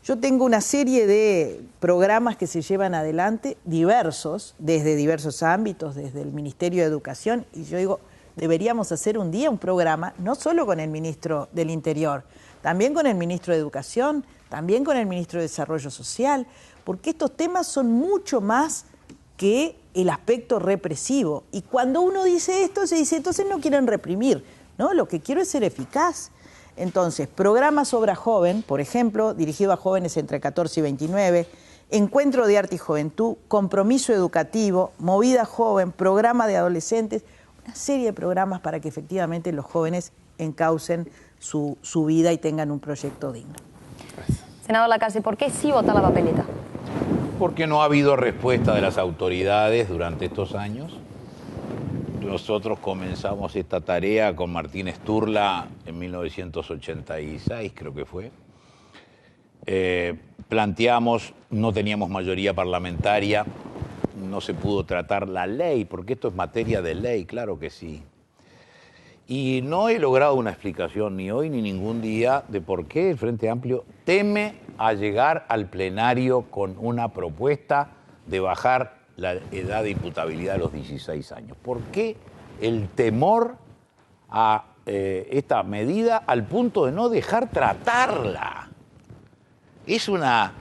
Yo tengo una serie de programas que se llevan adelante, diversos, desde diversos ámbitos, desde el Ministerio de Educación, y yo digo, deberíamos hacer un día un programa, no solo con el Ministro del Interior, también con el Ministro de Educación, también con el Ministro de Desarrollo Social, porque estos temas son mucho más que el aspecto represivo. Y cuando uno dice esto, se dice, entonces no quieren reprimir, ¿no? Lo que quiero es ser eficaz. Entonces, programas Obra Joven, por ejemplo, dirigido a jóvenes entre 14 y 29, Encuentro de Arte y Juventud, Compromiso Educativo, Movida Joven, Programa de Adolescentes, una serie de programas para que efectivamente los jóvenes encaucen su vida y tengan un proyecto digno. Senador Lacalle, ¿por qué sí votar la papeleta? Porque no ha habido respuesta de las autoridades durante estos años. Nosotros comenzamos esta tarea con Martín Sturla en 1986, creo que fue. Planteamos, no teníamos mayoría parlamentaria, no se pudo tratar la ley, porque esto es materia de ley, claro que sí. Y no he logrado una explicación ni hoy ni ningún día de por qué el Frente Amplio teme a llegar al plenario con una propuesta de bajar la edad de imputabilidad a los 16 años. ¿Por qué el temor a esta medida al punto de no dejar tratarla? Es una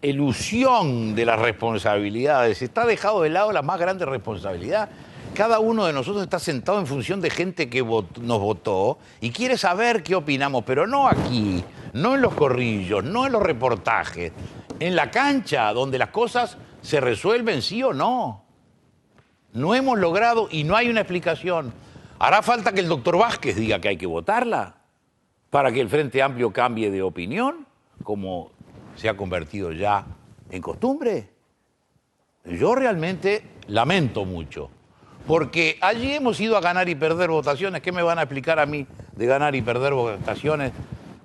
elusión de las responsabilidades. Está dejado de lado la más grande responsabilidad. Cada uno de nosotros está sentado en función de gente que nos votó y quiere saber qué opinamos, pero no aquí, no en los corrillos, no en los reportajes, en la cancha, donde las cosas se resuelven sí o no. No hemos logrado y no hay una explicación. ¿Hará falta que el doctor Vázquez diga que hay que votarla para que el Frente Amplio cambie de opinión, como se ha convertido ya en costumbre? Yo realmente lamento mucho, porque allí hemos ido a ganar y perder votaciones. ¿Qué me van a explicar a mí de ganar y perder votaciones?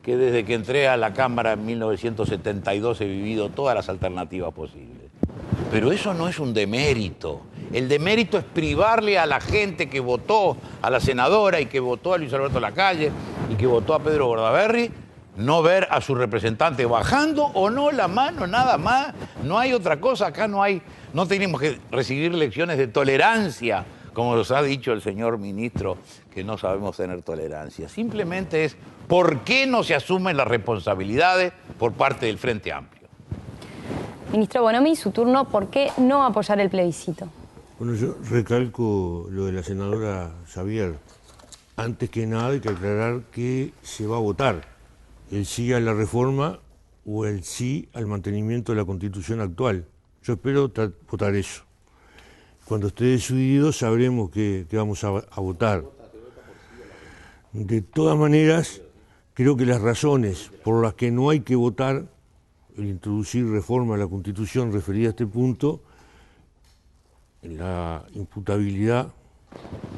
Que desde que entré a la Cámara en 1972 he vivido todas las alternativas posibles. Pero eso no es un demérito. El demérito es privarle a la gente que votó a la senadora y que votó a Luis Alberto Lacalle y que votó a Pedro Bordaberry, no ver a su representante bajando o no la mano, nada más. No hay otra cosa. Acá no tenemos que recibir lecciones de tolerancia, como nos ha dicho el señor ministro, que no sabemos tener tolerancia. Simplemente es por qué no se asumen las responsabilidades por parte del Frente Amplio. Ministro Bonomi, su turno, ¿por qué no apoyar el plebiscito? Bueno, yo recalco lo de la senadora Xavier. Antes que nada hay que aclarar que se va a votar el sí a la reforma o el sí al mantenimiento de la Constitución actual. Yo espero votar eso. Cuando esté decidido sabremos que vamos a votar. De todas maneras, creo que las razones por las que no hay que votar el introducir reforma a la Constitución referida a este punto, la imputabilidad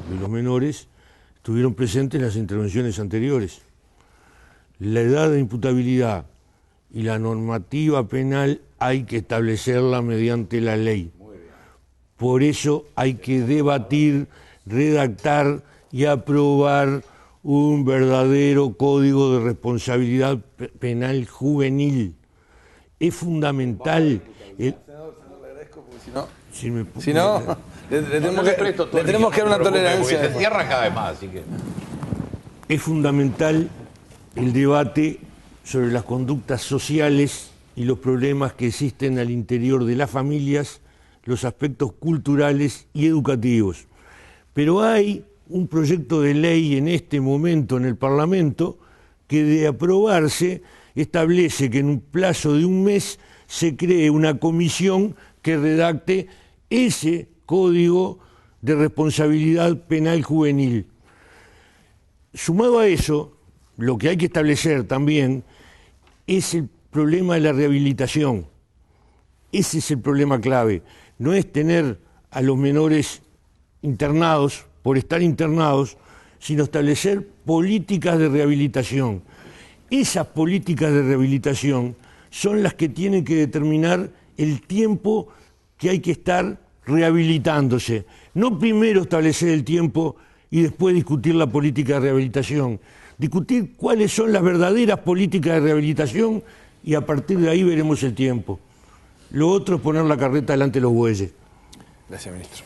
de los menores, estuvieron presentes en las intervenciones anteriores. La edad de imputabilidad y la normativa penal hay que establecerla mediante la ley. Por eso hay que debatir, redactar y aprobar un verdadero código de responsabilidad penal juvenil. Es fundamental. Si no, le tenemos que dar una tolerancia. Se cierra cada vez más, así que... Es fundamental el debate sobre las conductas sociales y los problemas que existen al interior de las familias, los aspectos culturales y educativos. Pero hay un proyecto de ley en este momento en el Parlamento que, de aprobarse, establece que en un plazo de un mes se cree una comisión que redacte ese código de responsabilidad penal juvenil. Sumado a eso, lo que hay que establecer también es el problema de la rehabilitación. Ese es el problema clave. No es tener a los menores internados por estar internados, sino establecer políticas de rehabilitación. Esas políticas de rehabilitación son las que tienen que determinar el tiempo que hay que estar rehabilitándose. No primero establecer el tiempo y después discutir la política de rehabilitación. Discutir cuáles son las verdaderas políticas de rehabilitación y a partir de ahí veremos el tiempo. Lo otro es poner la carreta delante de los bueyes. Gracias, ministro.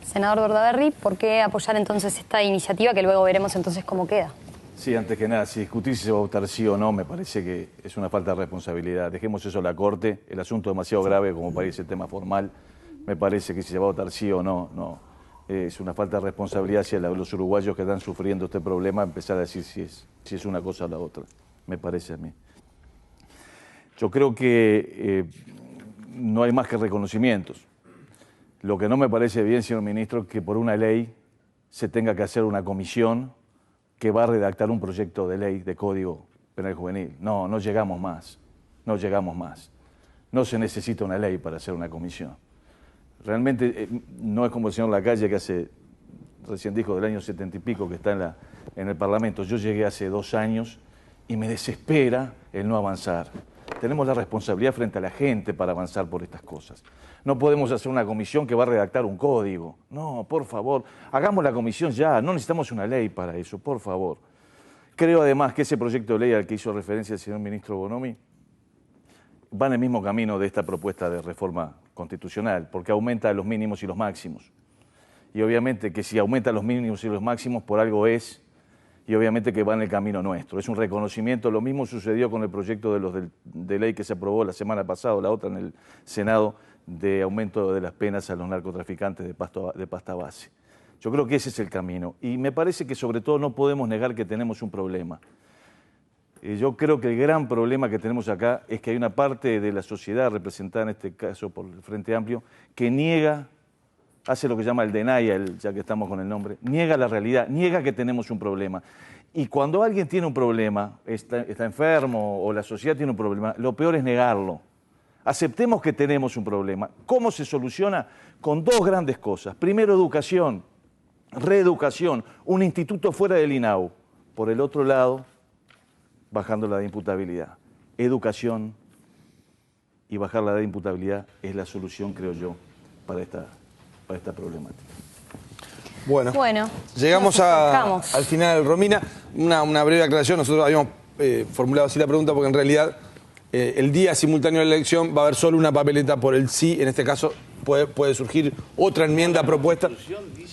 Senador Bordaberry, ¿por qué apoyar entonces esta iniciativa que luego veremos entonces cómo queda? Sí, antes que nada, si discutir si se va a votar sí o no, me parece que es una falta de responsabilidad. Dejemos eso a la Corte, el asunto es demasiado grave como para irse el tema formal. Me parece que si se va a votar sí o no, es una falta de responsabilidad hacia los uruguayos que están sufriendo este problema, empezar a decir si es una cosa o la otra, me parece a mí. Yo creo que no hay más que reconocimientos. Lo que no me parece bien, señor ministro, es que por una ley se tenga que hacer una comisión que va a redactar un proyecto de ley de Código Penal Juvenil. No llegamos más, no llegamos más. No se necesita una ley para hacer una comisión. Realmente no es como el señor Lacalle, que recién dijo del año 70 y pico que está en el Parlamento. Yo llegué hace 2 años y me desespera el no avanzar. Tenemos la responsabilidad frente a la gente para avanzar por estas cosas. No podemos hacer una comisión que va a redactar un código. No, por favor, hagamos la comisión ya. No necesitamos una ley para eso, por favor. Creo además que ese proyecto de ley al que hizo referencia el señor ministro Bonomi va en el mismo camino de esta propuesta de reforma constitucional, porque aumenta los mínimos y los máximos. Y obviamente que si aumenta los mínimos y los máximos, por algo es, y obviamente que va en el camino nuestro. Es un reconocimiento. Lo mismo sucedió con el proyecto de ley que se aprobó la semana pasada, la otra en el Senado, de aumento de las penas a los narcotraficantes de pasta base. Yo creo que ese es el camino. Y me parece que sobre todo no podemos negar que tenemos un problema. Yo creo que el gran problema que tenemos acá es que hay una parte de la sociedad, representada en este caso por el Frente Amplio, que niega, hace lo que llama el denial, ya que estamos con el nombre, niega la realidad, niega que tenemos un problema. Y cuando alguien tiene un problema, está enfermo o la sociedad tiene un problema, lo peor es negarlo. Aceptemos que tenemos un problema. ¿Cómo se soluciona? Con 2 grandes cosas. Primero, educación, reeducación, un instituto fuera del INAU. Por el otro lado, bajando la de imputabilidad. Educación y bajar la de imputabilidad es la solución, creo yo, para esta problemática. Bueno, llegamos al final, Romina. Una breve aclaración. Nosotros habíamos formulado así la pregunta porque en realidad el día simultáneo de la elección va a haber solo una papeleta por el sí. En este caso puede surgir otra enmienda propuesta.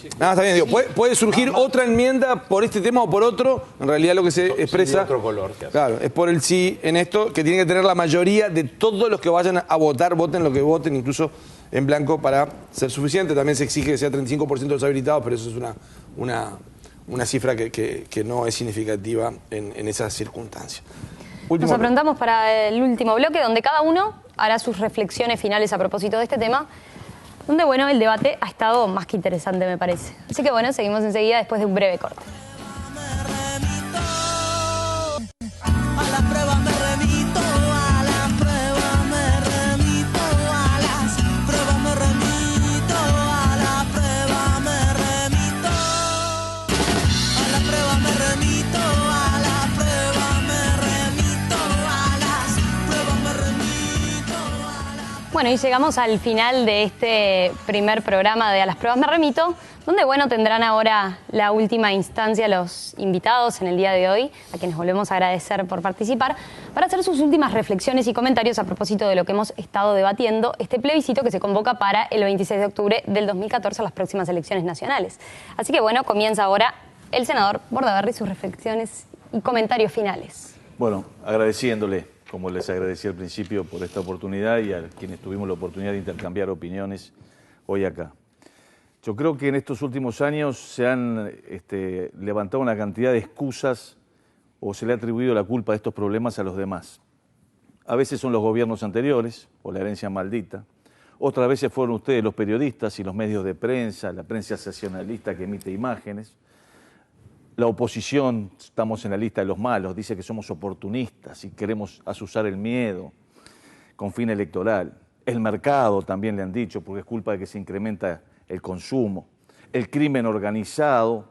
Está bien, digo, puede surgir otra enmienda por este tema o por otro. En realidad lo que se expresa, otro color, claro, es por el sí en esto, que tiene que tener la mayoría de todos los que vayan a votar, voten lo que voten, incluso en blanco, para ser suficiente. También se exige que sea 35% de los habilitados, pero eso es una cifra que no es significativa en esas circunstancias. Nos aprontamos para el último bloque, donde cada uno hará sus reflexiones finales a propósito de este tema, donde, bueno, el debate ha estado más que interesante, me parece. Así que, bueno, seguimos enseguida después de un breve corte. Bueno, y llegamos al final de este primer programa de A las Pruebas Me Remito, donde, bueno, tendrán ahora la última instancia los invitados en el día de hoy, a quienes volvemos a agradecer por participar, para hacer sus últimas reflexiones y comentarios a propósito de lo que hemos estado debatiendo, este plebiscito que se convoca para el 26 de octubre del 2014, las próximas elecciones nacionales. Así que, bueno, comienza ahora el senador Bordaberry sus reflexiones y comentarios finales. Bueno, agradeciéndole, como les agradecí al principio, por esta oportunidad y a quienes tuvimos la oportunidad de intercambiar opiniones hoy acá. Yo creo que en estos últimos años se han levantado una cantidad de excusas o se le ha atribuido la culpa de estos problemas a los demás. A veces son los gobiernos anteriores o la herencia maldita, otras veces fueron ustedes los periodistas y los medios de prensa, la prensa sensacionalista que emite imágenes. La oposición, estamos en la lista de los malos, dice que somos oportunistas y queremos azuzar el miedo con fin electoral. El mercado también le han dicho, porque es culpa de que se incrementa el consumo. El crimen organizado,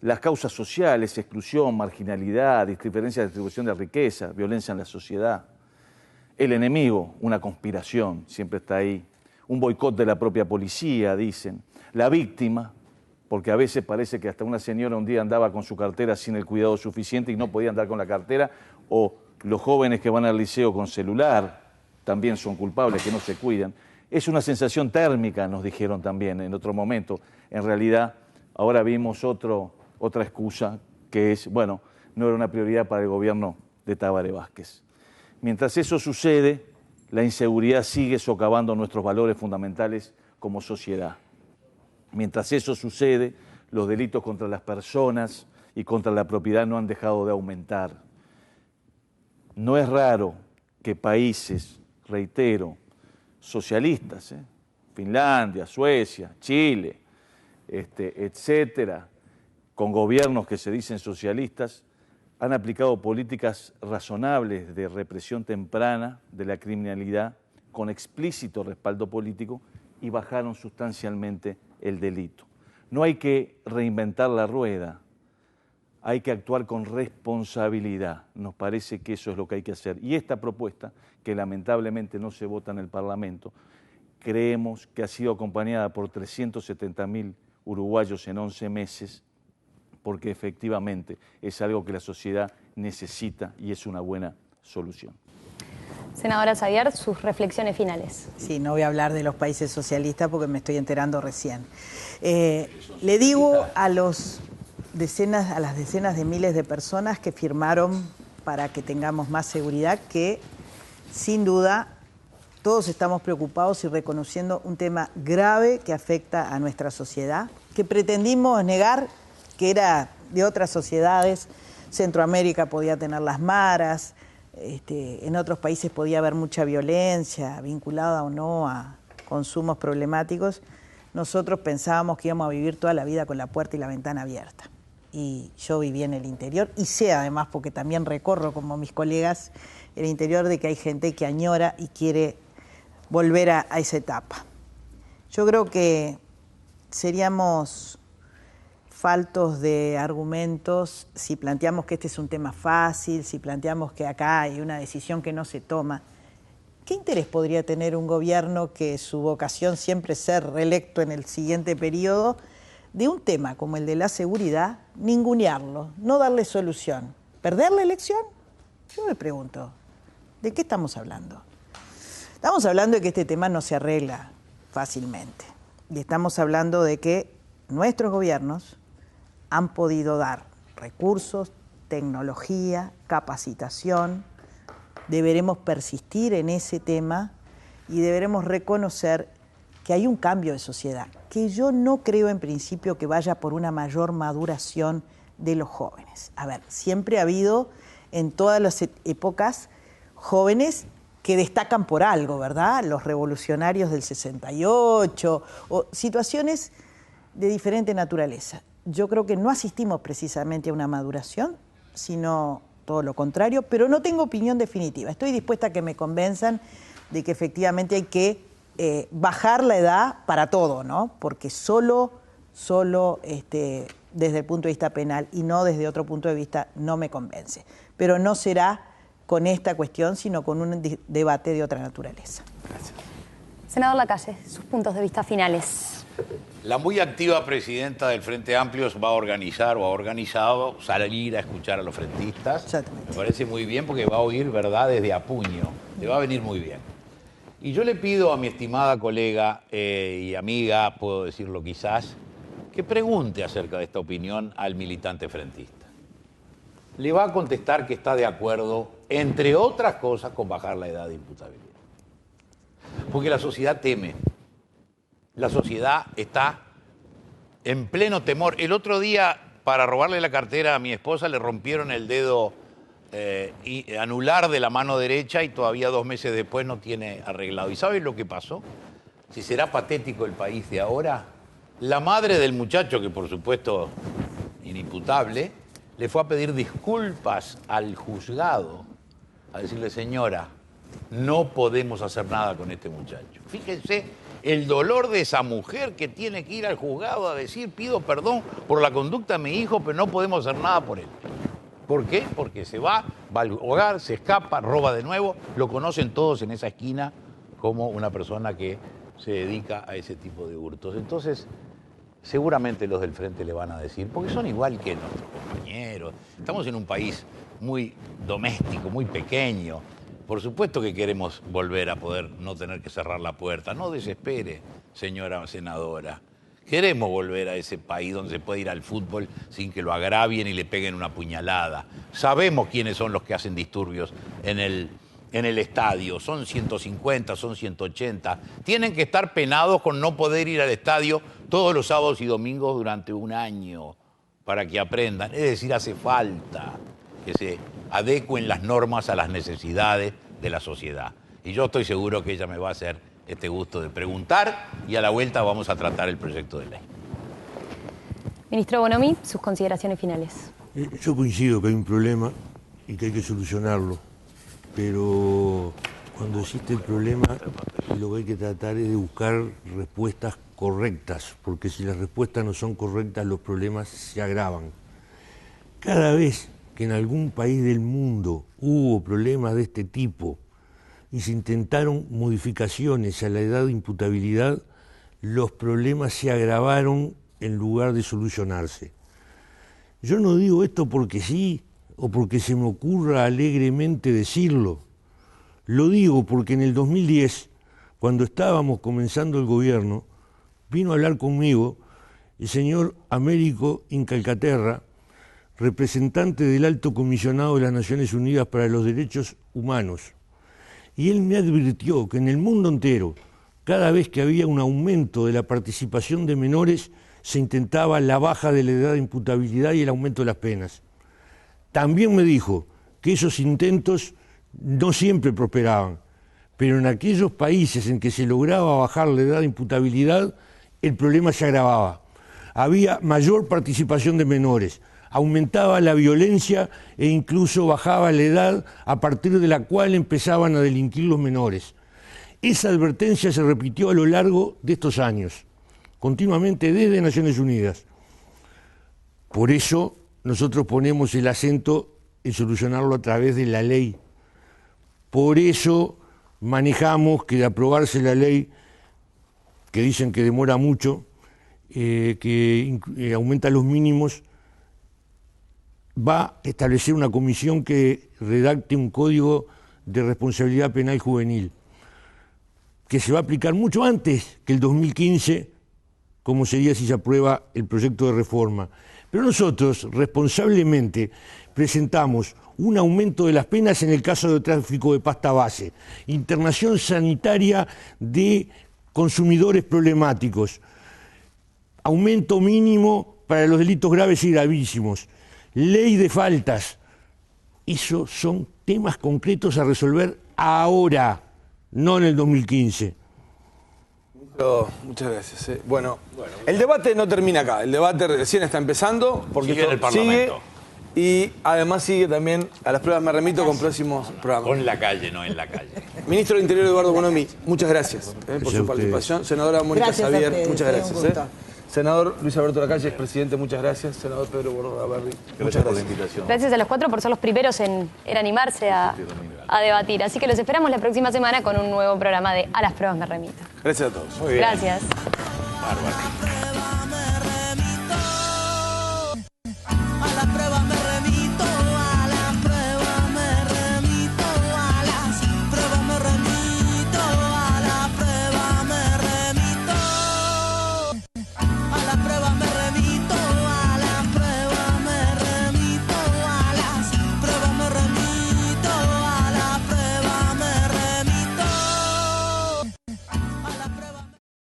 las causas sociales, exclusión, marginalidad, diferencia de distribución de riqueza, violencia en la sociedad. El enemigo, una conspiración, siempre está ahí. Un boicot de la propia policía, dicen. La víctima, porque a veces parece que hasta una señora un día andaba con su cartera sin el cuidado suficiente y no podía andar con la cartera, o los jóvenes que van al liceo con celular también son culpables, que no se cuidan. Es una sensación térmica, nos dijeron también en otro momento. En realidad, ahora vimos otra excusa, que es, bueno, no era una prioridad para el gobierno de Tabaré Vázquez. Mientras eso sucede, la inseguridad sigue socavando nuestros valores fundamentales como sociedad. Mientras eso sucede, los delitos contra las personas y contra la propiedad no han dejado de aumentar. No es raro que países, reitero, socialistas, Finlandia, Suecia, Chile, etcétera, con gobiernos que se dicen socialistas, han aplicado políticas razonables de represión temprana de la criminalidad con explícito respaldo político y bajaron sustancialmente el delito. No hay que reinventar la rueda, hay que actuar con responsabilidad. Nos parece que eso es lo que hay que hacer. Y esta propuesta, que lamentablemente no se vota en el Parlamento, creemos que ha sido acompañada por 370.000 uruguayos en 11 meses, porque efectivamente es algo que la sociedad necesita y es una buena solución. Senadora Xavier, sus reflexiones finales. Sí, no voy a hablar de los países socialistas porque me estoy enterando recién. Le digo a las decenas de miles de personas que firmaron para que tengamos más seguridad que, sin duda, todos estamos preocupados y reconociendo un tema grave que afecta a nuestra sociedad, que pretendimos negar que era de otras sociedades. Centroamérica podía tener las maras, en otros países podía haber mucha violencia vinculada o no a consumos problemáticos. Nosotros pensábamos que íbamos a vivir toda la vida con la puerta y la ventana abierta. Y yo viví en el interior y sé además, porque también recorro como mis colegas el interior, de que hay gente que añora y quiere volver a esa etapa. Yo creo que seríamos faltos de argumentos si planteamos que este es un tema fácil, si planteamos que acá hay una decisión que no se toma. ¿Qué interés podría tener un gobierno que su vocación siempre es ser reelecto en el siguiente periodo, de un tema como el de la seguridad, ningunearlo, no darle solución? ¿Perder la elección? Yo me pregunto, ¿de qué estamos hablando? Estamos hablando de que este tema no se arregla fácilmente. Y estamos hablando de que nuestros gobiernos han podido dar recursos, tecnología, capacitación. Deberemos persistir en ese tema y deberemos reconocer que hay un cambio de sociedad, que yo no creo en principio que vaya por una mayor maduración de los jóvenes. A ver, siempre ha habido en todas las épocas jóvenes que destacan por algo, ¿verdad? Los revolucionarios del 68, o situaciones de diferente naturaleza. Yo creo que no asistimos precisamente a una maduración, sino todo lo contrario, pero no tengo opinión definitiva. Estoy dispuesta a que me convenzan de que efectivamente hay que bajar la edad para todo, ¿no? Porque solo desde el punto de vista penal y no desde otro punto de vista no me convence. Pero no será con esta cuestión, sino con un debate de otra naturaleza. Gracias. Senador Lacalle, sus puntos de vista finales. La muy activa presidenta del Frente Amplio va a organizar o ha organizado salir a escuchar a los frentistas. Exactamente. Me parece muy bien porque va a oír verdades de a puño. Le va a venir muy bien. Y yo le pido a mi estimada colega y amiga, puedo decirlo quizás, que pregunte acerca de esta opinión al militante frentista. Le va a contestar que está de acuerdo, entre otras cosas, con bajar la edad de imputabilidad. Porque la sociedad teme. La sociedad está en pleno temor. El otro día, para robarle la cartera a mi esposa, le rompieron el dedo anular de la mano derecha y todavía 2 meses después no tiene arreglado. ¿Y saben lo que pasó? Si será patético el país de ahora, la madre del muchacho, que por supuesto inimputable, le fue a pedir disculpas al juzgado, a decirle, señora, no podemos hacer nada con este muchacho. Fíjense el dolor de esa mujer que tiene que ir al juzgado a decir, pido perdón por la conducta de mi hijo, pero no podemos hacer nada por él. ¿Por qué? Porque se va al hogar, se escapa, roba de nuevo. Lo conocen todos en esa esquina como una persona que se dedica a ese tipo de hurtos. Entonces, seguramente los del Frente le van a decir, porque son igual que nuestros compañeros. Estamos en un país muy doméstico, muy pequeño. Por supuesto que queremos volver a poder no tener que cerrar la puerta. No desespere, señora senadora. Queremos volver a ese país donde se puede ir al fútbol sin que lo agravien y le peguen una puñalada. Sabemos quiénes son los que hacen disturbios en el estadio. Son 150, son 180. Tienen que estar penados con no poder ir al estadio todos los sábados y domingos durante 1 año para que aprendan. Es decir, hace falta que se adecuen las normas a las necesidades de la sociedad. Y yo estoy seguro que ella me va a hacer este gusto de preguntar y a la vuelta vamos a tratar el proyecto de ley. Ministro Bonomi, sus consideraciones finales. Yo coincido que hay un problema y que hay que solucionarlo, pero cuando existe el problema lo que hay que tratar es de buscar respuestas correctas, porque si las respuestas no son correctas los problemas se agravan. Cada vez que en algún país del mundo hubo problemas de este tipo y se intentaron modificaciones a la edad de imputabilidad, los problemas se agravaron en lugar de solucionarse. Yo no digo esto porque sí o porque se me ocurra alegremente decirlo. Lo digo porque en el 2010, cuando estábamos comenzando el gobierno, vino a hablar conmigo el señor Américo Incalcaterra, representante del Alto Comisionado de las Naciones Unidas para los Derechos Humanos. Y él me advirtió que en el mundo entero, cada vez que había un aumento de la participación de menores, se intentaba la baja de la edad de imputabilidad y el aumento de las penas. También me dijo que esos intentos no siempre prosperaban, pero en aquellos países en que se lograba bajar la edad de imputabilidad, el problema se agravaba. Había mayor participación de menores, aumentaba la violencia e incluso bajaba la edad a partir de la cual empezaban a delinquir los menores. Esa advertencia se repitió a lo largo de estos años, continuamente desde Naciones Unidas. Por eso nosotros ponemos el acento en solucionarlo a través de la ley. Por eso manejamos que de aprobarse la ley, que dicen que demora mucho, que aumenta los mínimos, va a establecer una comisión que redacte un código de responsabilidad penal juvenil, que se va a aplicar mucho antes que el 2015, como sería si se aprueba el proyecto de reforma. Pero nosotros, responsablemente, presentamos un aumento de las penas en el caso de tráfico de pasta base, internación sanitaria de consumidores problemáticos, aumento mínimo para los delitos graves y gravísimos, ley de faltas. Esos son temas concretos a resolver ahora, no en el 2015. Muchas gracias. Bueno, el debate no termina acá, el debate recién está empezando, porque Sigue en el Parlamento. Y además sigue también, a las pruebas me remito, con próximos programas. Con la calle, no en la calle. Ministro del Interior Eduardo Bonomi, muchas gracias por su participación. Senadora Mónica Gracias a Xavier, ustedes, muchas un gracias. gusto. Senador Luis Alberto Lacalle, expresidente, muchas gracias. Senador Pedro Bordaberry, Gracias por la invitación. Gracias a los cuatro por ser los primeros en animarse a debatir. Así que los esperamos la próxima semana con un nuevo programa de A las pruebas me remito. Gracias a todos. Muy bien. Gracias. Bárbaro.